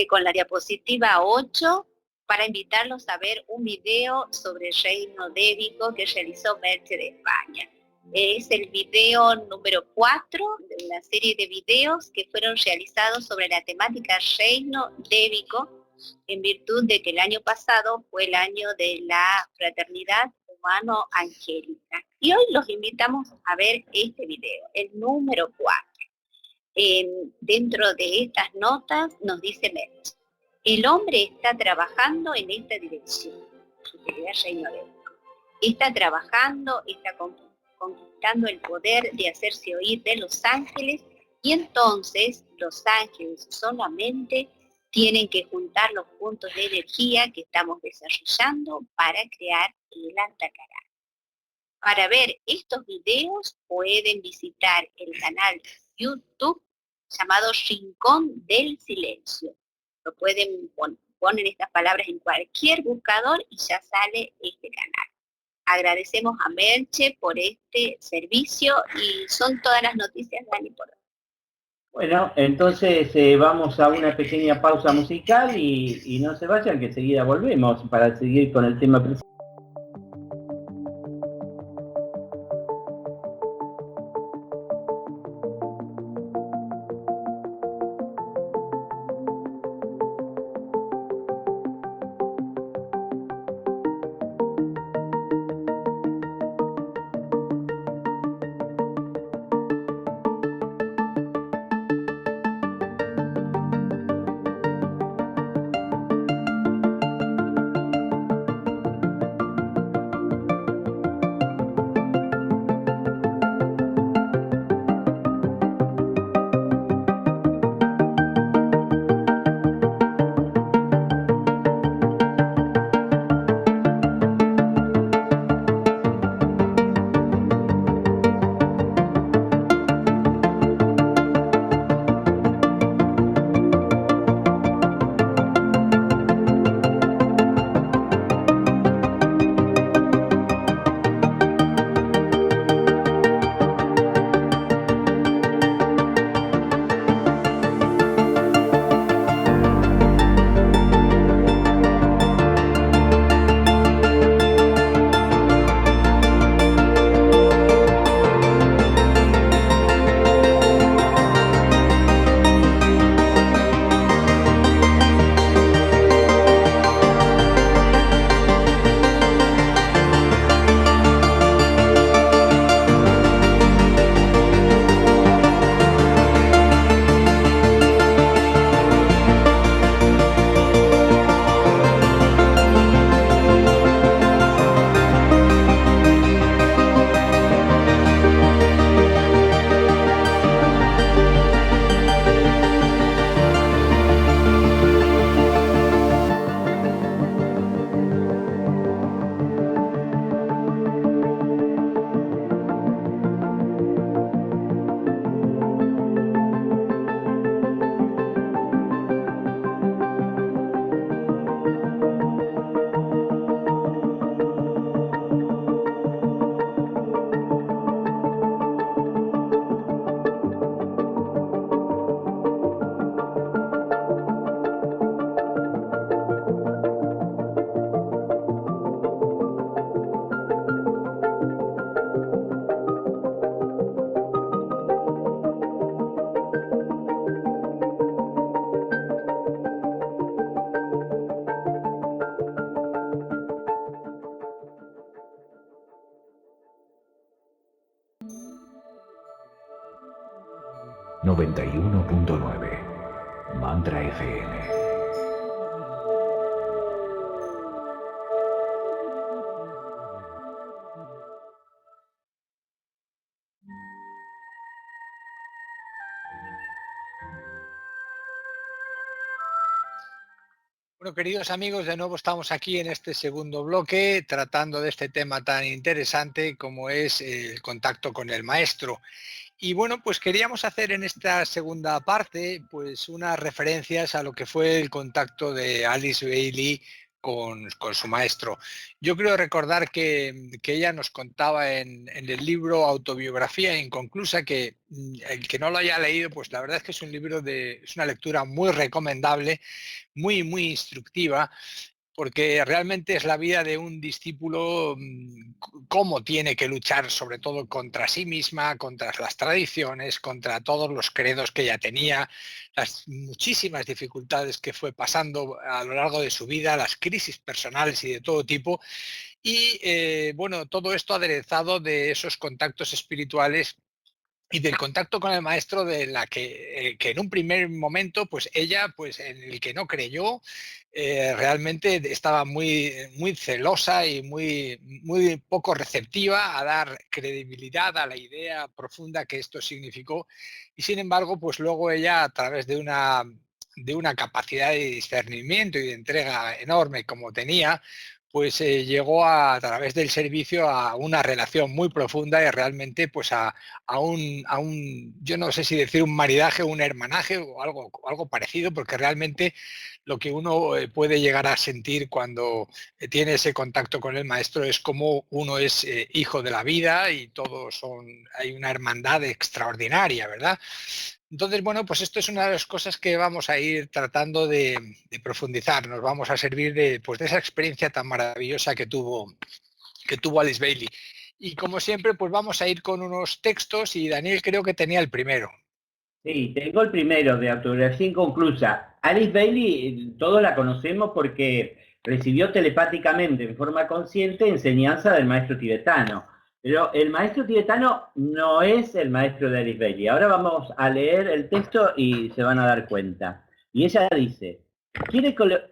con la diapositiva 8, para invitarlos a ver un video sobre el reino débico que realizó Merche de España. Es el video número 4 de una serie de videos que fueron realizados sobre la temática reino débico, en virtud de que el año pasado fue el año de la fraternidad humano-angélica. Y hoy los invitamos a ver este video, el número 4. Dentro de estas notas nos dice Merche: el hombre está trabajando en esta dirección, su reino débico. está trabajando, está conquistando el poder de hacerse oír de los ángeles, y entonces los ángeles solamente tienen que juntar los puntos de energía que estamos desarrollando para crear el Altacará. Para ver estos videos pueden visitar el canal YouTube llamado Rincón del Silencio. Lo pueden poner estas palabras en cualquier buscador y ya sale este canal. Agradecemos a Merche por este servicio y son todas las noticias, Dani, por hoy. Bueno, entonces vamos a una pequeña pausa musical y no se vayan, que enseguida volvemos para seguir con el tema principal. Mantra FM. Bueno, queridos amigos, de nuevo estamos aquí en este segundo bloque tratando de este tema tan interesante como es el contacto con el maestro. Y bueno, pues queríamos hacer en esta segunda parte pues unas referencias a lo que fue el contacto de Alice Bailey con su maestro. Yo creo recordar que ella nos contaba en el libro Autobiografía Inconclusa, que el que no lo haya leído, pues la verdad es que es un libro es una lectura muy recomendable, muy, muy instructiva, porque realmente es la vida de un discípulo, cómo tiene que luchar sobre todo contra sí misma, contra las tradiciones, contra todos los credos que ella tenía, las muchísimas dificultades que fue pasando a lo largo de su vida, las crisis personales y de todo tipo. Y bueno, todo esto aderezado de esos contactos espirituales y del contacto con el maestro, de la que en un primer momento, pues ella, pues en el que no creyó, realmente estaba muy, muy celosa y muy poco receptiva a dar credibilidad a la idea profunda que esto significó, y sin embargo, pues luego ella, a través de una capacidad de discernimiento y de entrega enorme como tenía, pues llegó a través del servicio a una relación muy profunda y realmente pues a un, yo no sé si decir un maridaje o un hermanaje o algo parecido, porque realmente lo que uno puede llegar a sentir cuando tiene ese contacto con el maestro es como uno es hijo de la vida y todos hay una hermandad extraordinaria, ¿verdad? Entonces, bueno, pues esto es una de las cosas que vamos a ir tratando de profundizar. Nos vamos a servir pues de esa experiencia tan maravillosa que tuvo Alice Bailey. Y como siempre, pues vamos a ir con unos textos, y Daniel creo que tenía el primero. Sí, tengo el primero, de autobiografía inconclusa. Alice Bailey, todos la conocemos porque recibió telepáticamente, en forma consciente, enseñanza del maestro tibetano. Pero el maestro tibetano no es el maestro de Alice Bailey. Ahora vamos a leer el texto y se van a dar cuenta. Y ella dice: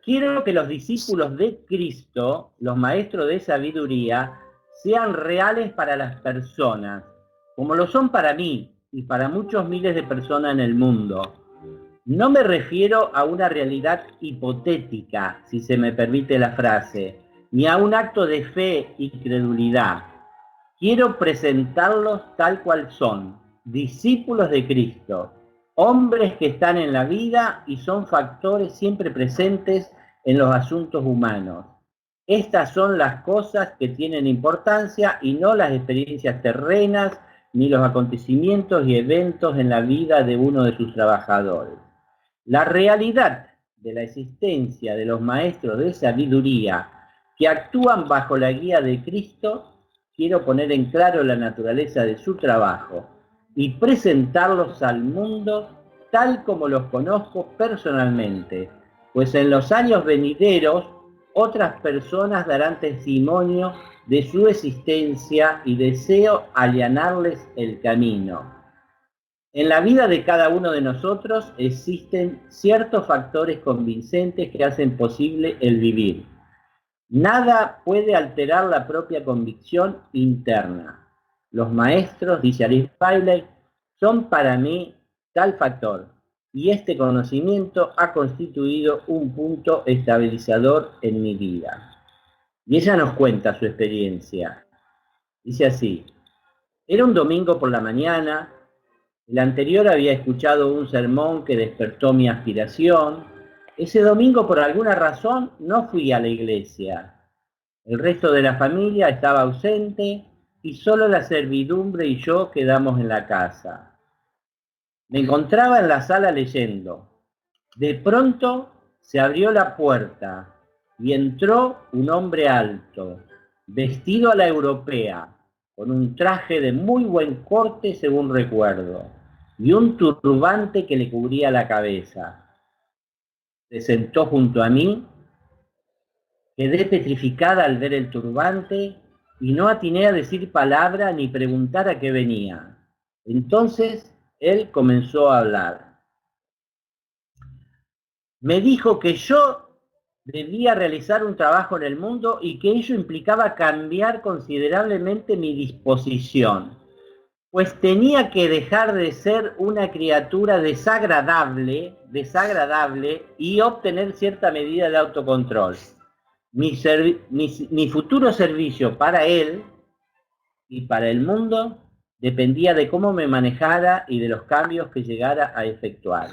quiero que los discípulos de Cristo, los maestros de sabiduría, sean reales para las personas, como lo son para mí y para muchos miles de personas en el mundo. No me refiero a una realidad hipotética, si se me permite la frase, ni a un acto de fe y credulidad. Quiero presentarlos tal cual son, discípulos de Cristo, hombres que están en la vida y son factores siempre presentes en los asuntos humanos. Estas son las cosas que tienen importancia y no las experiencias terrenas ni los acontecimientos y eventos en la vida de uno de sus trabajadores. La realidad de la existencia de los maestros de sabiduría que actúan bajo la guía de Cristo, quiero poner en claro la naturaleza de su trabajo y presentarlos al mundo tal como los conozco personalmente, pues en los años venideros otras personas darán testimonio de su existencia y deseo allanarles el camino. En la vida de cada uno de nosotros existen ciertos factores convincentes que hacen posible el vivir. Nada puede alterar la propia convicción interna. Los maestros, dice Alice Bailey, son para mí tal factor, y este conocimiento ha constituido un punto estabilizador en mi vida. Y ella nos cuenta su experiencia. Dice así: era un domingo por la mañana. El anterior había escuchado un sermón que despertó mi aspiración. Ese domingo, por alguna razón, no fui a la iglesia. El resto de la familia estaba ausente y solo la servidumbre y yo quedamos en la casa. Me encontraba en la sala leyendo. De pronto se abrió la puerta y entró un hombre alto, vestido a la europea, con un traje de muy buen corte según recuerdo, y un turbante que le cubría la cabeza. Se sentó junto a mí. Quedé petrificada al ver el turbante y no atiné a decir palabra ni preguntar a qué venía. Entonces él comenzó a hablar. Me dijo que yo debía realizar un trabajo en el mundo y que ello implicaba cambiar considerablemente mi disposición, pues tenía que dejar de ser una criatura desagradable y obtener cierta medida de autocontrol. Mi futuro servicio para él y para el mundo dependía de cómo me manejara y de los cambios que llegara a efectuar.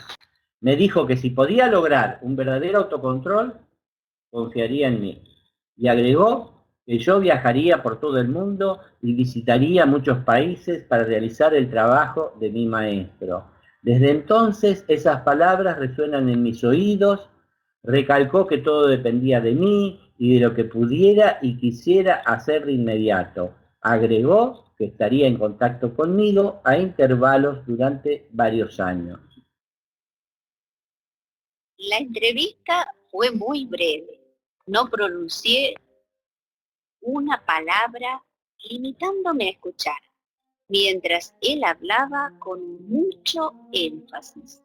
Me dijo que si podía lograr un verdadero autocontrol, confiaría en mí. Y agregó que yo viajaría por todo el mundo y visitaría muchos países para realizar el trabajo de mi maestro. Desde entonces esas palabras resuenan en mis oídos. Recalcó que todo dependía de mí y de lo que pudiera y quisiera hacer de inmediato. Agregó que estaría en contacto conmigo a intervalos durante varios años. La entrevista fue muy breve. No pronuncié una palabra, limitándome a escuchar. mientras él hablaba con mucho énfasis.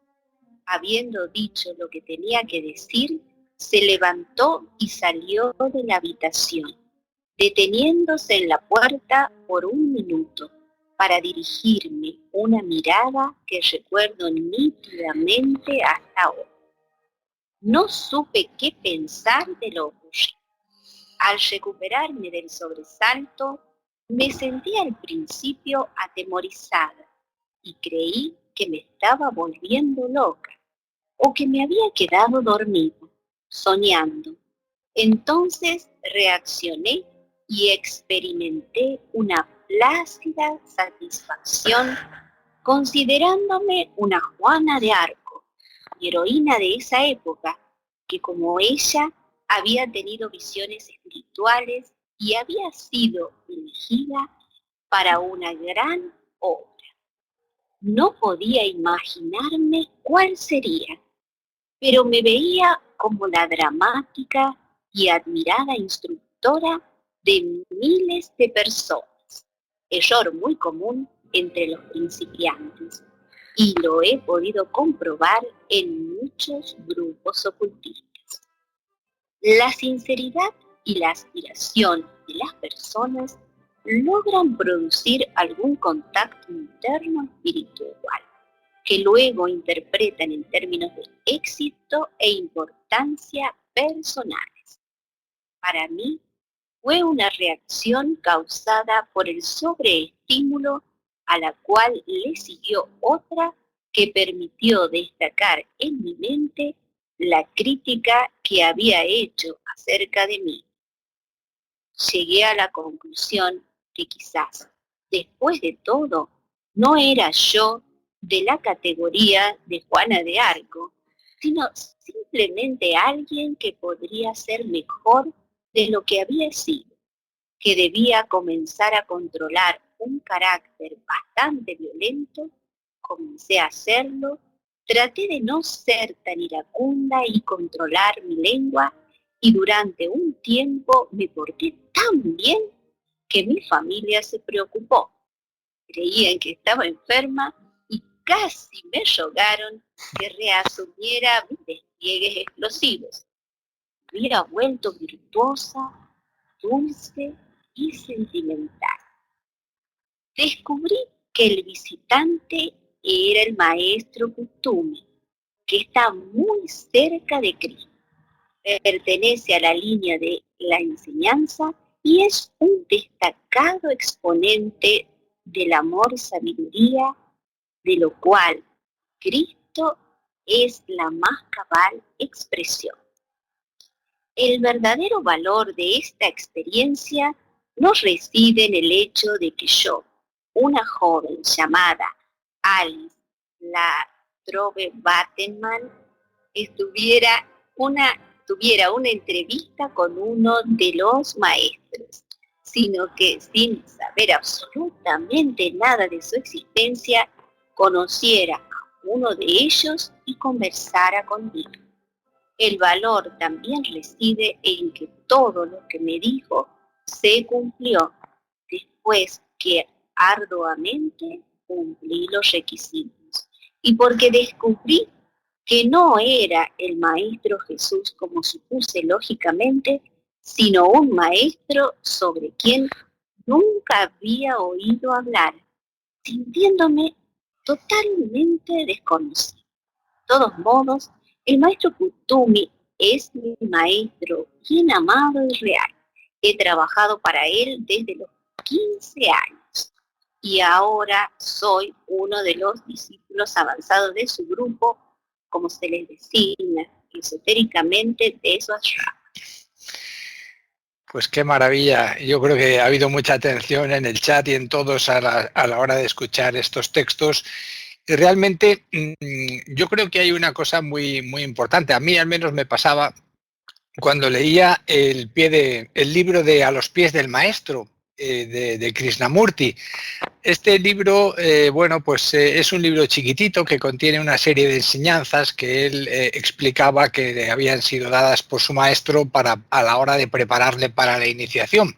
Habiendo dicho lo que tenía que decir, se levantó y salió de la habitación, deteniéndose en la puerta por un minuto para dirigirme una mirada que recuerdo nítidamente hasta ahora. No supe qué pensar de lo ocurrido. Al recuperarme del sobresalto, me sentí al principio atemorizada y creí que me estaba volviendo loca o que me había quedado dormida, soñando. Entonces reaccioné y experimenté una plácida satisfacción considerándome una Juana de Arco, heroína de esa época, que como ella había tenido visiones espirituales y había sido elegida para una gran obra. No podía imaginarme cuál sería, pero me veía como la dramática y admirada instructora de miles de personas, error muy común entre los principiantes, y lo he podido comprobar en muchos grupos ocultistas. La sinceridad y la aspiración de las personas logran producir algún contacto interno espiritual, que luego interpretan en términos de éxito e importancia personales. Para mí, fue una reacción causada por el sobreestímulo, a la cual le siguió otra que permitió destacar en mi mente la crítica que había hecho acerca de mí. Llegué a la conclusión que quizás, después de todo, no era yo de la categoría de Juana de Arco, sino simplemente alguien que podría ser mejor de lo que había sido, que debía comenzar a controlar un carácter bastante violento. Comencé a hacerlo, traté de no ser tan iracunda y controlar mi lengua, y durante un tiempo me porté tan bien que mi familia se preocupó. Creían que estaba enferma y casi me rogaron que reasumiera mis despliegues explosivos. Me hubiera vuelto virtuosa, dulce y sentimental. Descubrí que el visitante era el maestro Kuthumi, que está muy cerca de Cristo. Pertenece a la línea de la enseñanza y es un destacado exponente del amor y sabiduría, de lo cual Cristo es la más cabal expresión. El verdadero valor de esta experiencia no reside en el hecho de que yo, una joven llamada Alice Latrobe Bateman, tuviera una entrevista con uno de los maestros, sino que sin saber absolutamente nada de su existencia, conociera a uno de ellos y conversara conmigo. El valor también reside en que todo lo que me dijo se cumplió después que arduamente cumplí los requisitos, y porque descubrí que no era el Maestro Jesús como supuse lógicamente, sino un maestro sobre quien nunca había oído hablar, sintiéndome totalmente desconocido. De todos modos, el maestro Kuthumi es mi maestro, bien amado y real. He trabajado para él desde los 15 años y ahora soy uno de los discípulos avanzados de su grupo, como se les designa esotéricamente de su ashram. Pues qué maravilla. Yo creo que ha habido mucha atención en el chat y en todos a la hora de escuchar estos textos. Y realmente yo creo que hay una cosa muy, muy importante. A mí al menos me pasaba cuando leía el libro de A los pies del maestro, de Krishnamurti. Este libro, es un libro chiquitito que contiene una serie de enseñanzas que él explicaba que le habían sido dadas por su maestro a la hora de prepararle para la iniciación.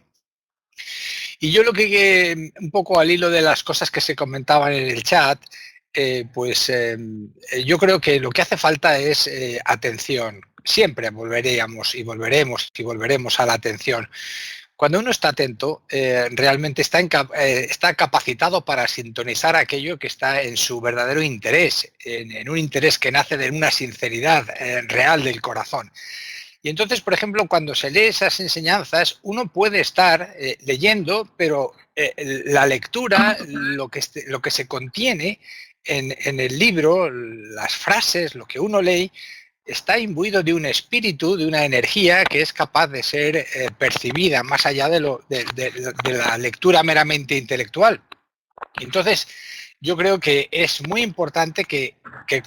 Y yo lo que un poco al hilo de las cosas que se comentaban en el chat, yo creo que lo que hace falta es atención. Siempre volveremos y volveremos a la atención. Cuando uno está atento, realmente está capacitado para sintonizar aquello que está en su verdadero interés, en un interés que nace de una sinceridad real del corazón. Y entonces, por ejemplo, cuando se lee esas enseñanzas, uno puede estar leyendo, pero la lectura, lo que se contiene en el libro, las frases, lo que uno lee, está imbuido de un espíritu, de una energía que es capaz de ser percibida más allá de la lectura meramente intelectual. Entonces, yo creo que es muy importante que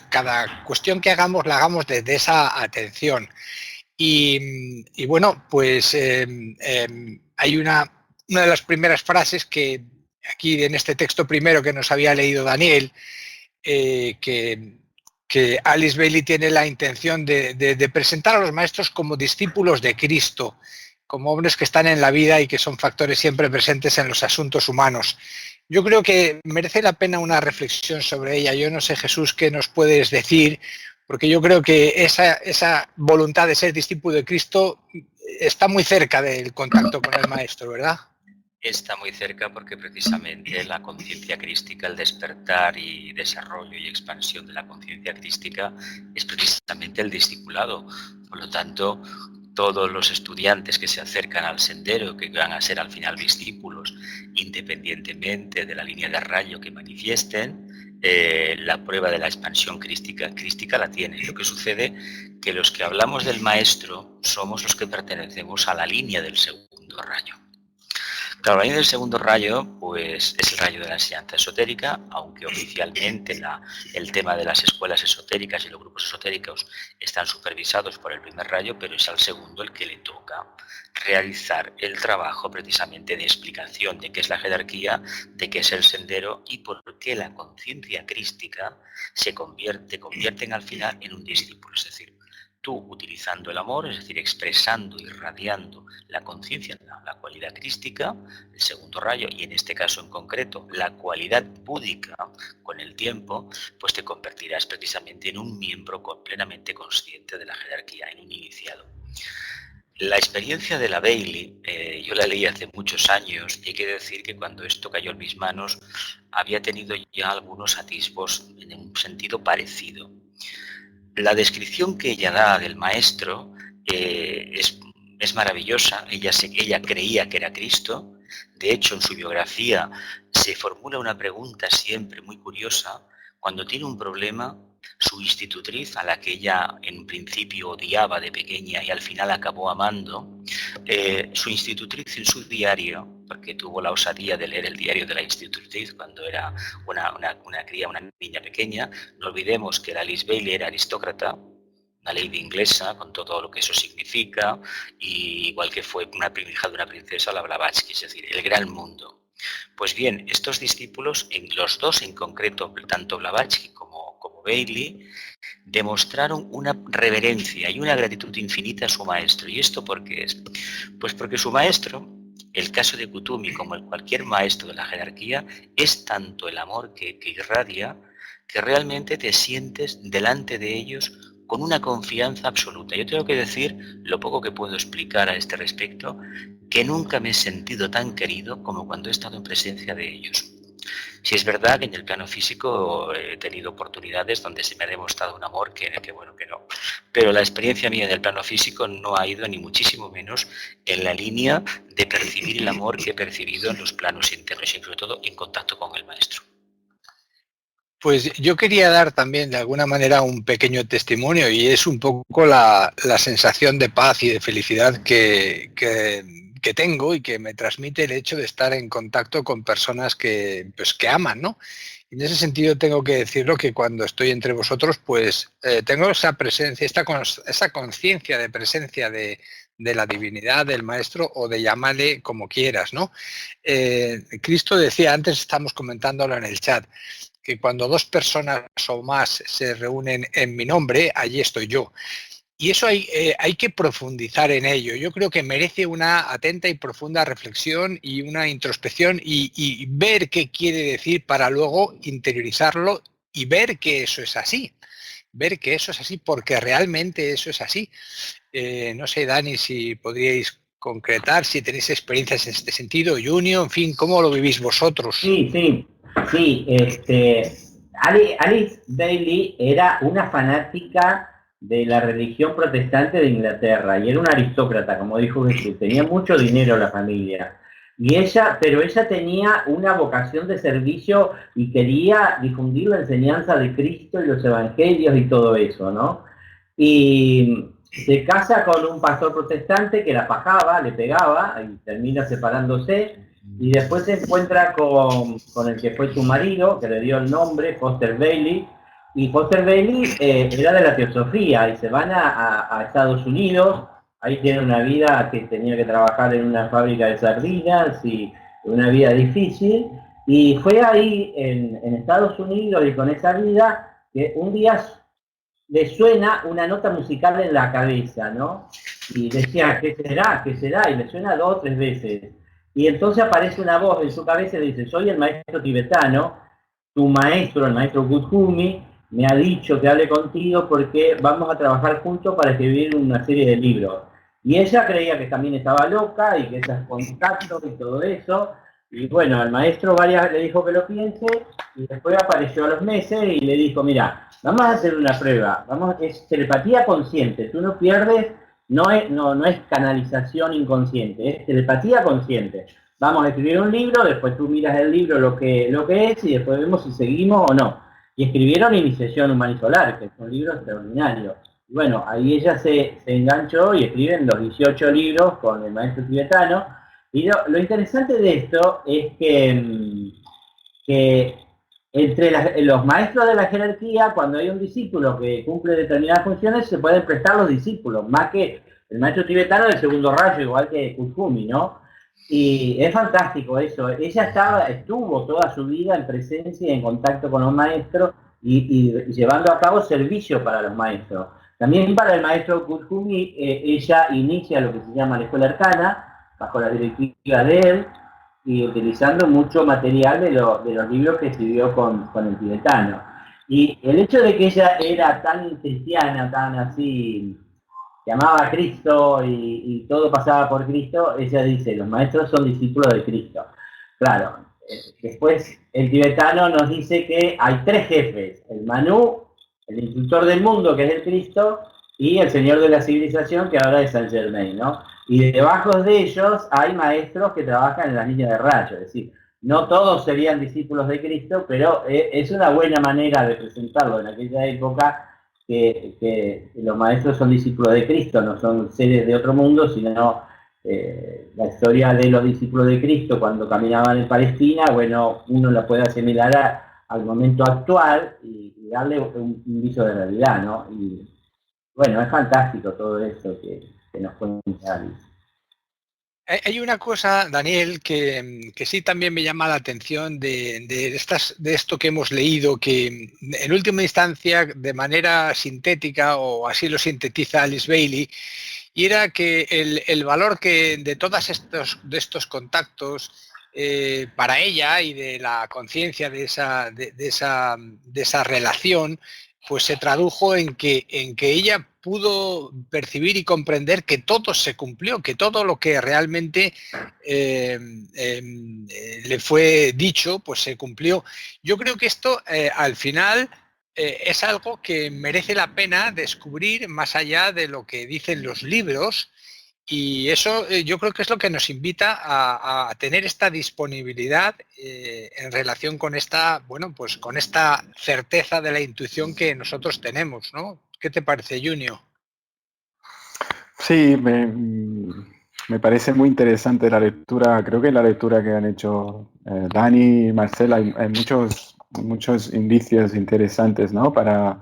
cada cuestión que hagamos la hagamos desde esa atención. Y bueno, pues hay una de las primeras frases que aquí en este texto primero que nos había leído Daniel, que Alice Bailey tiene la intención de presentar a los maestros como discípulos de Cristo, como hombres que están en la vida y que son factores siempre presentes en los asuntos humanos. Yo creo que merece la pena una reflexión sobre ella. Yo no sé, Jesús, qué nos puedes decir, porque yo creo que esa voluntad de ser discípulo de Cristo está muy cerca del contacto con el maestro, ¿verdad? Está muy cerca porque precisamente la conciencia crística, el despertar y desarrollo y expansión de la conciencia crística es precisamente el discipulado. Por lo tanto, todos los estudiantes que se acercan al sendero, que van a ser al final discípulos, independientemente de la línea de rayo que manifiesten, la prueba de la expansión crística la tienen. Lo que sucede que los que hablamos del maestro somos los que pertenecemos a la línea del segundo rayo. Claro, la línea del segundo rayo pues, es el rayo de la enseñanza esotérica, aunque oficialmente el tema de las escuelas esotéricas y los grupos esotéricos están supervisados por el primer rayo, pero es al segundo el que le toca realizar el trabajo precisamente de explicación de qué es la jerarquía, de qué es el sendero y por qué la conciencia crística se convierten al final en un discípulo, es decir, tú utilizando el amor, es decir, expresando, irradiando la conciencia, la cualidad crística, el segundo rayo, y en este caso en concreto, la cualidad búdica con el tiempo, pues te convertirás precisamente en un miembro plenamente consciente de la jerarquía, en un iniciado. La experiencia de la Bailey, yo la leí hace muchos años y hay que decir que cuando esto cayó en mis manos había tenido ya algunos atisbos en un sentido parecido. La descripción que ella da del maestro es maravillosa. Ella creía que era Cristo. De hecho, en su biografía se formula una pregunta siempre muy curiosa. Cuando tiene un problema, su institutriz, a la que ella en principio odiaba de pequeña y al final acabó amando, su institutriz en su diario, porque tuvo la osadía de leer el diario de la institutriz cuando era una niña pequeña, no olvidemos que la Alice Bailey era aristócrata, una lady inglesa, con todo lo que eso significa, y igual que fue una hija de una princesa, la Blavatsky, es decir, el gran mundo. Pues bien, estos discípulos, los dos en concreto, tanto Blavatsky como Bailey, demostraron una reverencia y una gratitud infinita a su maestro. ¿Y esto por qué es? Pues porque su maestro, el caso de Kutumi como el cualquier maestro de la jerarquía, es tanto el amor que irradia que realmente te sientes delante de ellos con una confianza absoluta. Yo tengo que decir, lo poco que puedo explicar a este respecto, que nunca me he sentido tan querido como cuando he estado en presencia de ellos. Si es verdad que en el plano físico he tenido oportunidades donde se me ha demostrado un amor que no. Pero la experiencia mía en el plano físico no ha ido ni muchísimo menos en la línea de percibir el amor que he percibido en los planos internos y sobre todo en contacto con el maestro. Pues yo quería dar también de alguna manera un pequeño testimonio y es un poco la sensación de paz y de felicidad que tengo y que me transmite el hecho de estar en contacto con personas que aman, ¿no? En ese sentido tengo que decirlo que cuando estoy entre vosotros, pues tengo esa presencia, esa conciencia de presencia de la divinidad, del maestro, o de llamarle como quieras, ¿no? Cristo decía, antes estamos comentándolo en el chat, que cuando dos personas o más se reúnen en mi nombre, allí estoy yo. Y eso hay que profundizar en ello. Yo creo que merece una atenta y profunda reflexión y una introspección y ver qué quiere decir para luego interiorizarlo y ver que eso es así. Ver que eso es así porque realmente eso es así. No sé, Dani, si podríais concretar, si tenéis experiencias en este sentido, Junio, en fin, ¿cómo lo vivís vosotros? Sí. Alice Bailey era una fanática de la religión protestante de Inglaterra y era una aristócrata, como dijo Jesús, tenía mucho dinero la familia. Pero ella tenía una vocación de servicio y quería difundir la enseñanza de Cristo y los evangelios y todo eso, ¿no? Y se casa con un pastor protestante que la fajaba, le pegaba y termina separándose. Y después se encuentra con el que fue su marido, que le dio el nombre, Foster Bailey. Y Foster Bailey era de la teosofía y se van a Estados Unidos. Ahí tiene una vida que tenía que trabajar en una fábrica de sardinas y una vida difícil. Y fue ahí en Estados Unidos y con esa vida que un día le suena una nota musical en la cabeza, ¿no? Y decía, ¿qué será? ¿Qué será? Y le suena 2 o 3 veces. Y entonces aparece una voz en su cabeza y dice, soy el maestro tibetano, tu maestro, el maestro Gudhumi, me ha dicho que hable contigo porque vamos a trabajar juntos para escribir una serie de libros. Y ella creía que también estaba loca y que esos contactos y todo eso. Y bueno, el maestro varias le dijo que lo piense y después apareció a los meses y le dijo, mira, vamos a hacer una prueba, es telepatía consciente, tú no pierdes, no es canalización inconsciente, es telepatía consciente. Vamos a escribir un libro, después tú miras el libro lo que es y después vemos si seguimos o no. Y escribieron Iniciación Humanisolar, que es un libro extraordinario. Y bueno, ahí ella se enganchó y escriben los 18 libros con el maestro tibetano. Y lo interesante de esto es que entre los maestros de la jerarquía, cuando hay un discípulo que cumple determinadas funciones, se pueden prestar los discípulos, más que el maestro tibetano del segundo rayo, igual que Gudhumi, ¿no? Y es fantástico eso. Ella estuvo toda su vida en presencia y en contacto con los maestros y llevando a cabo servicio para los maestros. También para el maestro Gudhumi, ella inicia lo que se llama la escuela arcana, bajo la directiva de él, y utilizando mucho material de los libros que escribió con el tibetano. Y el hecho de que ella era tan cristiana, tan así, que amaba a Cristo y todo pasaba por Cristo, ella dice, los maestros son discípulos de Cristo. Claro, después el tibetano nos dice que hay 3 jefes, el Manu, el instructor del mundo, que es el Cristo, y el señor de la civilización, que ahora es Saint Germain, ¿no? Y debajo de ellos hay maestros que trabajan en la línea de rayos, es decir, no todos serían discípulos de Cristo, pero es una buena manera de presentarlo en aquella época, que los maestros son discípulos de Cristo, no son seres de otro mundo, sino la historia de los discípulos de Cristo cuando caminaban en Palestina, bueno, uno la puede asimilar al momento actual y darle un viso de realidad, ¿no? Y bueno, es fantástico todo esto que nos cuenta Alice. Hay una cosa, Daniel, que sí también me llama la atención de esto que hemos leído, que en última instancia, de manera sintética, o así lo sintetiza Alice Bailey, y era que el valor que de todos estos contactos para ella y de la conciencia de esa relación, pues se tradujo en que ella pudo percibir y comprender que todo se cumplió, que todo lo que realmente le fue dicho, pues se cumplió. Yo creo que esto al final es algo que merece la pena descubrir más allá de lo que dicen los libros. Y eso yo creo que es lo que nos invita a tener esta disponibilidad en relación con esta, bueno, pues con esta certeza de la intuición que nosotros tenemos, ¿no? ¿Qué te parece, Junio? Sí, me parece muy interesante la lectura. Creo que la lectura que han hecho Dani y Marcela, hay muchos indicios interesantes, ¿no? Para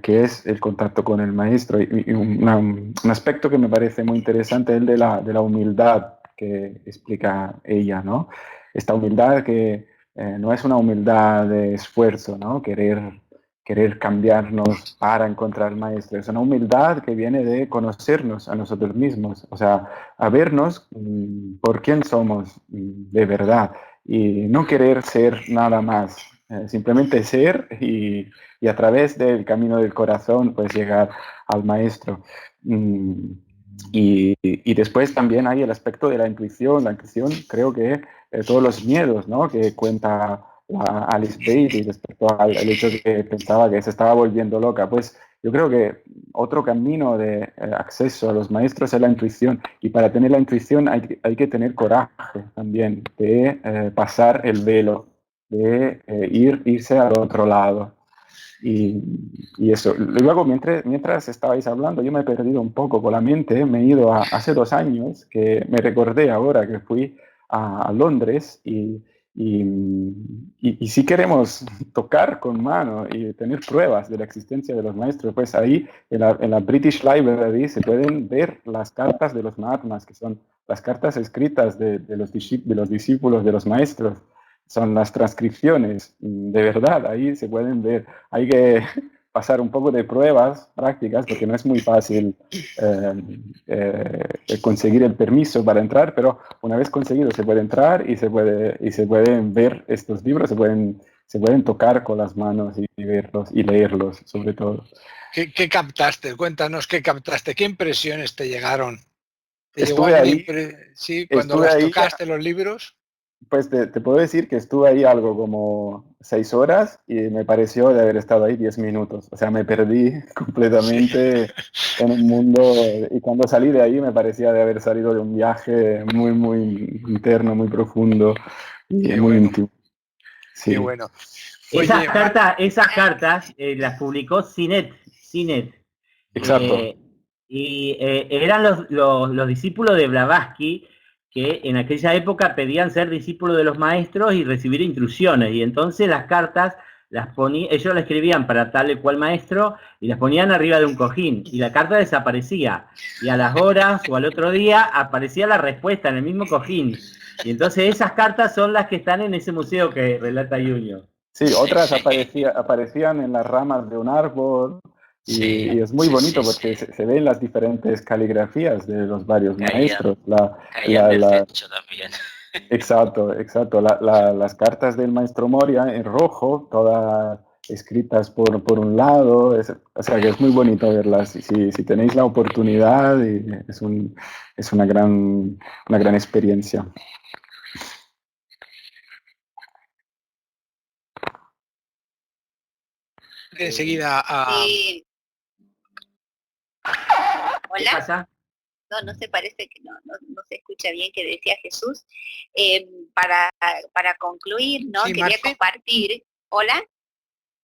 qué es el contacto con el maestro. Y un aspecto que me parece muy interesante es el de la humildad que explica ella, ¿no? Esta humildad que no es una humildad de esfuerzo, ¿no? Querer querer cambiarnos para encontrar maestro. Es una humildad que viene de conocernos a nosotros mismos, o sea, a vernos por quién somos de verdad y no querer ser nada más, simplemente ser y a través del camino del corazón pues llegar al maestro. Y después también hay el aspecto de la intuición. La intuición, creo que todos los miedos, ¿no?, que cuenta Alice Bailey respecto al hecho de que pensaba que se estaba volviendo loca. Pues yo creo que otro camino de acceso a los maestros es la intuición. Y para tener la intuición hay que tener coraje también de pasar el velo, de irse al otro lado. Y eso. Luego, mientras estabais hablando, yo me he perdido un poco con la mente. Me he ido hace 2 años, que me recordé ahora que fui a Londres y si queremos tocar con mano y tener pruebas de la existencia de los maestros, pues ahí en la British Library se pueden ver las cartas de los Mahatmas, que son las cartas escritas de los discípulos de los maestros. Son las transcripciones, de verdad, ahí se pueden ver. Hay que pasar un poco de pruebas prácticas porque no es muy fácil conseguir el permiso para entrar, pero una vez conseguido se puede entrar y se pueden ver estos libros, se pueden tocar con las manos y verlos y leerlos sobre todo. ¿Qué captaste? Cuéntanos qué captaste, qué impresiones te llegaron. ¿Te Estuve llegó ahí, sí, cuando estuve las ahí. tocaste los libros? Pues te puedo decir que estuve ahí algo como 6 horas y me pareció de haber estado ahí 10 minutos. O sea, me perdí completamente en un mundo y cuando salí de ahí me parecía de haber salido de un viaje muy, muy interno, muy profundo y Qué muy bueno, íntimo. Sí, qué bueno. Esas Oye, cartas las publicó Sinet. exacto. Eran los discípulos de Blavatsky que en aquella época pedían ser discípulos de los maestros y recibir instrucciones. Y entonces las cartas ellos las escribían para tal y cual maestro y las ponían arriba de un cojín. Y la carta desaparecía. Y a las horas o al otro día aparecía la respuesta en el mismo cojín. Y entonces esas cartas son las que están en ese museo que relata Junior. Sí, otras aparecían en las ramas de un árbol y es muy bonito porque se ven las diferentes caligrafías de los varios maestros. Caían del techo también. Exacto, exacto. Las cartas del maestro Moria en rojo, todas escritas por un lado, o sea que es muy bonito verlas. Si tenéis la oportunidad, es una gran experiencia. enseguida a... Sí. ¿Qué Hola. pasa? No se parece que no se escucha bien que decía Jesús. Para concluir, ¿no? Sí, Quería compartir. ¿Hola?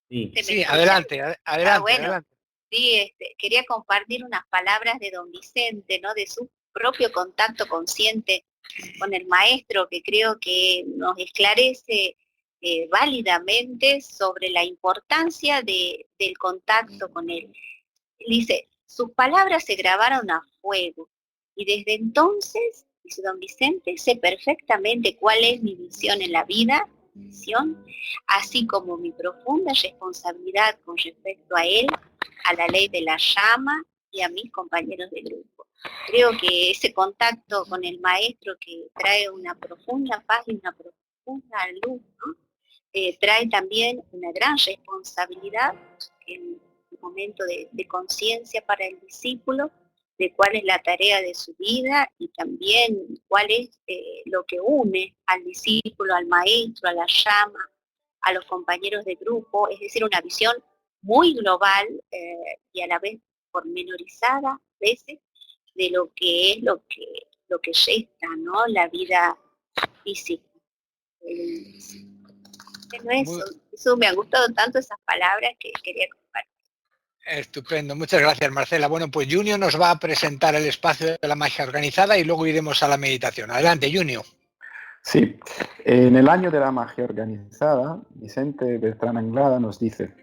Sí, adelante. Bueno, adelante. sí, quería compartir unas palabras de don Vicente, ¿no? De su propio contacto consciente con el maestro, que creo que nos esclarece válidamente sobre la importancia del contacto con él. Él dice, sus palabras se grabaron a fuego y desde entonces, dice don Vicente, sé perfectamente cuál es mi misión en la vida, así como mi profunda responsabilidad con respecto a él, a la ley de la llama y a mis compañeros de grupo. Creo que ese contacto con el maestro que trae una profunda paz y una profunda luz, ¿no? Trae también una gran responsabilidad en el momento de conciencia para el discípulo, de cuál es la tarea de su vida y también cuál es lo que une al discípulo, al maestro, a la llama, a los compañeros de grupo, es decir, una visión muy global y a la vez pormenorizada a veces de lo que es lo que resta, ¿no? La vida física. Eso me han gustado tanto esas palabras que quería compartir. Estupendo, muchas gracias, Marcela. Bueno, pues Junio nos va a presentar el espacio de la magia organizada y luego iremos a la meditación. Adelante, Junio. Sí, en el año de la magia organizada, Vicente Bertrán Anglada nos dice: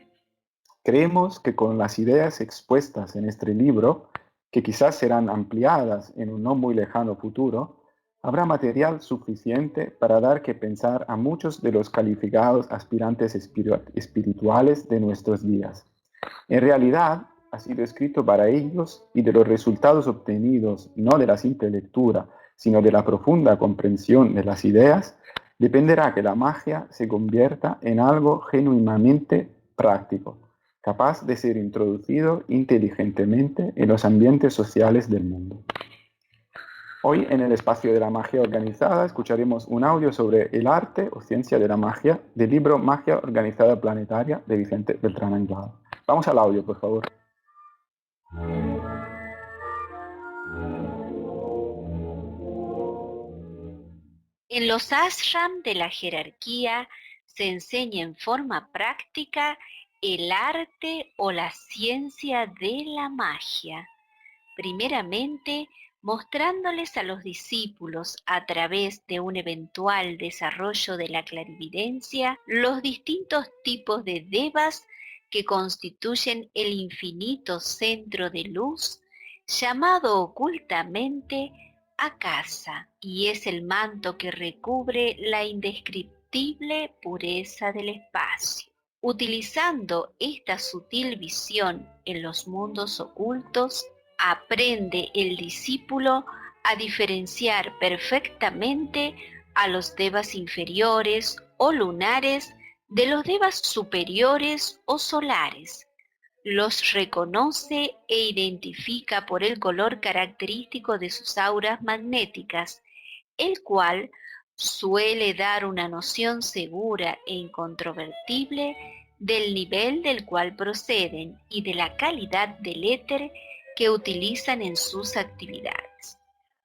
creemos que con las ideas expuestas en este libro, que quizás serán ampliadas en un no muy lejano futuro, habrá material suficiente para dar que pensar a muchos de los calificados aspirantes espirituales de nuestros días. En realidad, ha sido escrito para ellos y de los resultados obtenidos, no de la simple lectura, sino de la profunda comprensión de las ideas, dependerá que la magia se convierta en algo genuinamente práctico, capaz de ser introducido inteligentemente en los ambientes sociales del mundo. Hoy en el espacio de la magia organizada escucharemos un audio sobre el arte o ciencia de la magia del libro Magia Organizada Planetaria de Vicente Beltrán Anglada. Vamos al audio, por favor. En los ashram de la jerarquía se enseña en forma práctica el arte o la ciencia de la magia. Primeramente, mostrándoles a los discípulos a través de un eventual desarrollo de la clarividencia los distintos tipos de devas que constituyen el infinito centro de luz, llamado ocultamente Akasa, y es el manto que recubre la indescriptible pureza del espacio. Utilizando esta sutil visión en los mundos ocultos, aprende el discípulo a diferenciar perfectamente a los devas inferiores o lunares de los devas superiores o solares. Los reconoce e identifica por el color característico de sus auras magnéticas, el cual suele dar una noción segura e incontrovertible del nivel del cual proceden y de la calidad del éter que utilizan en sus actividades.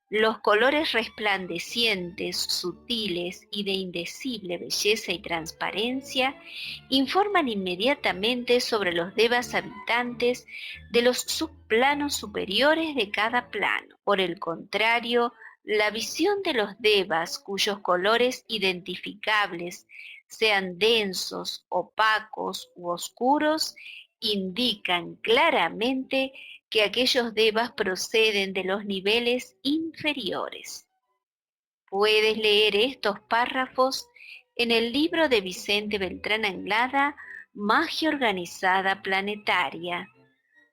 Los colores resplandecientes, sutiles y de indecible belleza y transparencia informan inmediatamente sobre los devas habitantes de los subplanos superiores de cada plano. Por el contrario, la visión de los devas cuyos colores identificables sean densos, opacos u oscuros, indican claramente que aquellos devas proceden de los niveles inferiores. Puedes leer estos párrafos en el libro de Vicente Beltrán Anglada, Magia Organizada Planetaria,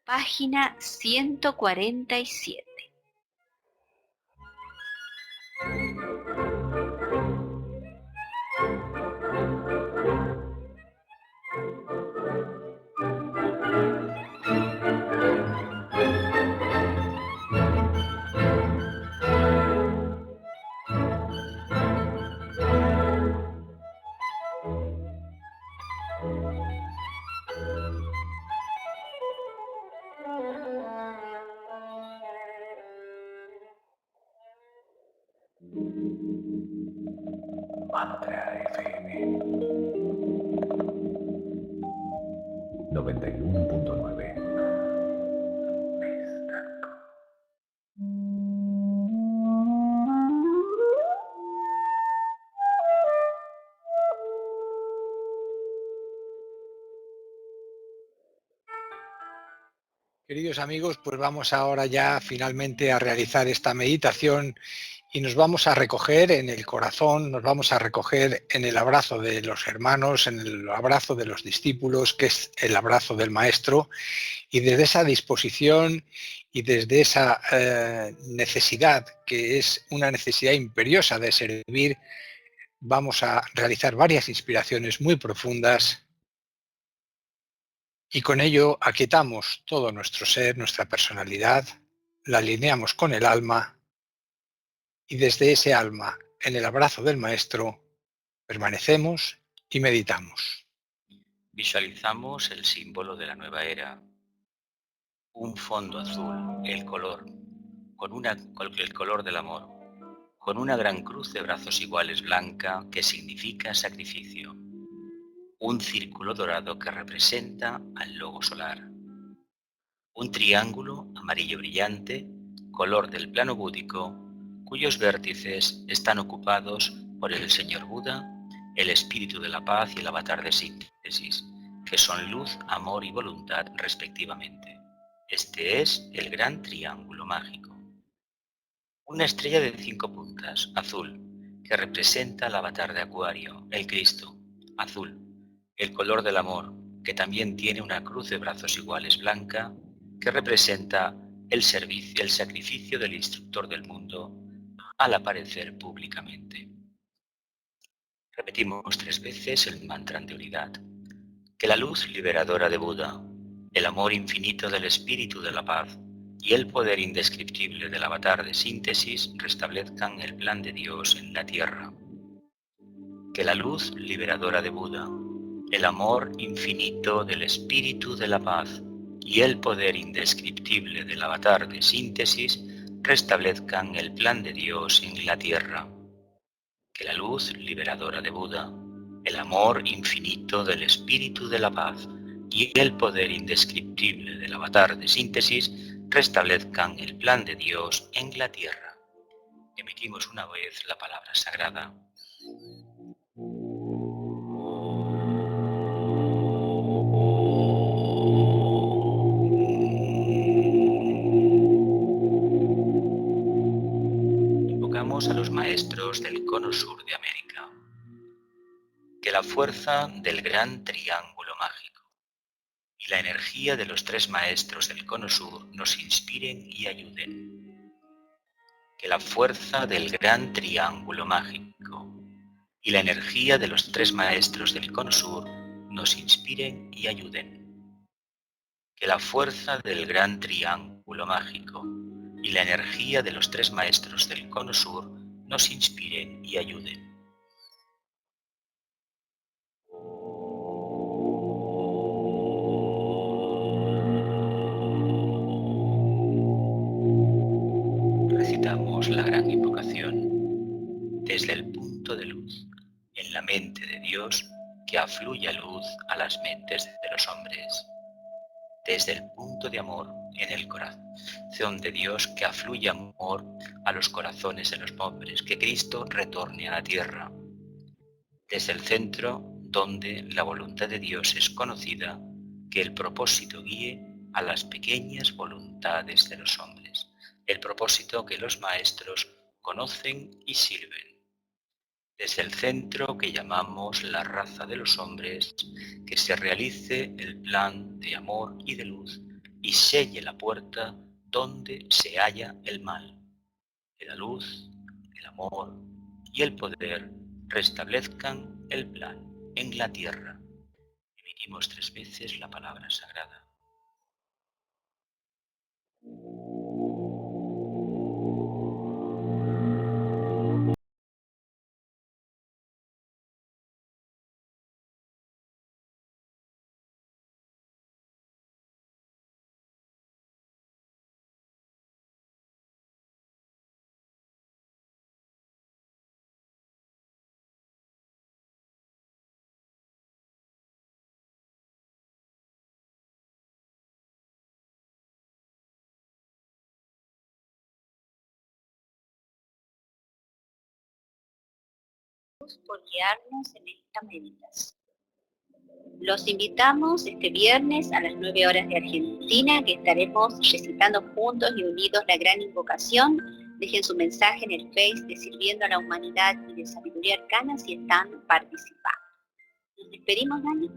página 147. Mantra FM 91.9. Queridos amigos, pues vamos ahora ya finalmente a realizar esta meditación y nos vamos a recoger en el corazón, nos vamos a recoger en el abrazo de los hermanos, en el abrazo de los discípulos, que es el abrazo del Maestro, y desde esa disposición y desde esa necesidad, que es una necesidad imperiosa de servir, vamos a realizar varias inspiraciones muy profundas y con ello aquietamos todo nuestro ser, nuestra personalidad, la alineamos con el alma y desde ese alma, en el abrazo del Maestro, permanecemos y meditamos. Visualizamos el símbolo de la nueva era. Un fondo azul, el color, con el color del amor, con una gran cruz de brazos iguales blanca que significa sacrificio. Un círculo dorado que representa al logo solar. Un triángulo amarillo brillante, color del plano búdico, cuyos vértices están ocupados por el Señor Buda, el Espíritu de la Paz y el Avatar de Síntesis, que son luz, amor y voluntad respectivamente. Este es el gran triángulo mágico. Una estrella de 5 puntas. puntas, azul, que representa el avatar de Acuario, el Cristo, azul, el color del amor, que también tiene una cruz de brazos iguales blanca, que representa el sacrificio del instructor del mundo al aparecer públicamente. Repetimos 3 veces el mantra de unidad. Que la luz liberadora de Buda, el amor infinito del espíritu de la paz y el poder indescriptible del avatar de síntesis restablezcan el plan de Dios en la tierra. Que la luz liberadora de Buda, el amor infinito del espíritu de la paz y el poder indescriptible del avatar de síntesis restablezcan el plan de Dios en la tierra. Que la luz liberadora de Buda, el amor infinito del espíritu de la paz y el poder indescriptible del avatar de síntesis restablezcan el plan de Dios en la tierra. Emitimos una vez la palabra sagrada. Invocamos a los maestros del cono sur de América. Que la fuerza del gran triángulo mágico y la energía de los 3 maestros del cono sur nos inspiren y ayuden. Que la fuerza del gran triángulo mágico y la energía de los 3 maestros del cono sur nos inspiren y ayuden. Que la fuerza del gran triángulo mágico y la energía de los 3 maestros del cono sur nos inspiren y ayuden. Recitamos la gran invocación desde el punto de luz en la mente de Dios que afluya luz a las mentes de los hombres. Desde el punto de amor en el corazón de Dios que afluya amor a los corazones de los hombres, que Cristo retorne a la tierra. Desde el centro donde la voluntad de Dios es conocida, que el propósito guíe a las pequeñas voluntades de los hombres, el propósito que los maestros conocen y sirven. Desde el centro que llamamos la raza de los hombres, que se realice el plan de amor y de luz y selle la puerta donde se halla el mal. Que la luz, el amor y el poder restablezcan el plan en la tierra. Emitimos 3 veces la palabra sagrada. Por guiarnos en esta meditación. Los invitamos este viernes a las 9 horas de Argentina, que estaremos recitando juntos y unidos la gran invocación. Dejen su mensaje en el Face de Sirviendo a la Humanidad y de Sabiduría Arcana si están participando. Nos despedimos, Dani.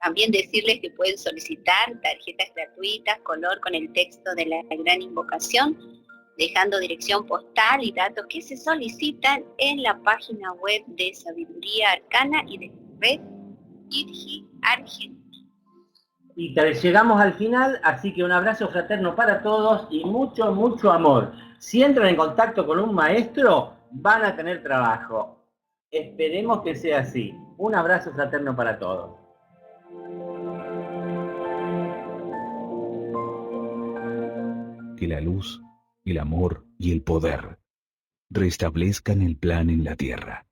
También decirles que pueden solicitar tarjetas gratuitas, color con el texto de la gran invocación, dejando dirección postal y datos que se solicitan en la página web de Sabiduría Arcana y de Red IRGI Argentina. Y llegamos al final, así que un abrazo fraterno para todos y mucho, mucho amor. Si entran en contacto con un maestro, van a tener trabajo. Esperemos que sea así. Un abrazo fraterno para todos. Que la luz, el amor y el poder restablezcan el plan en la tierra.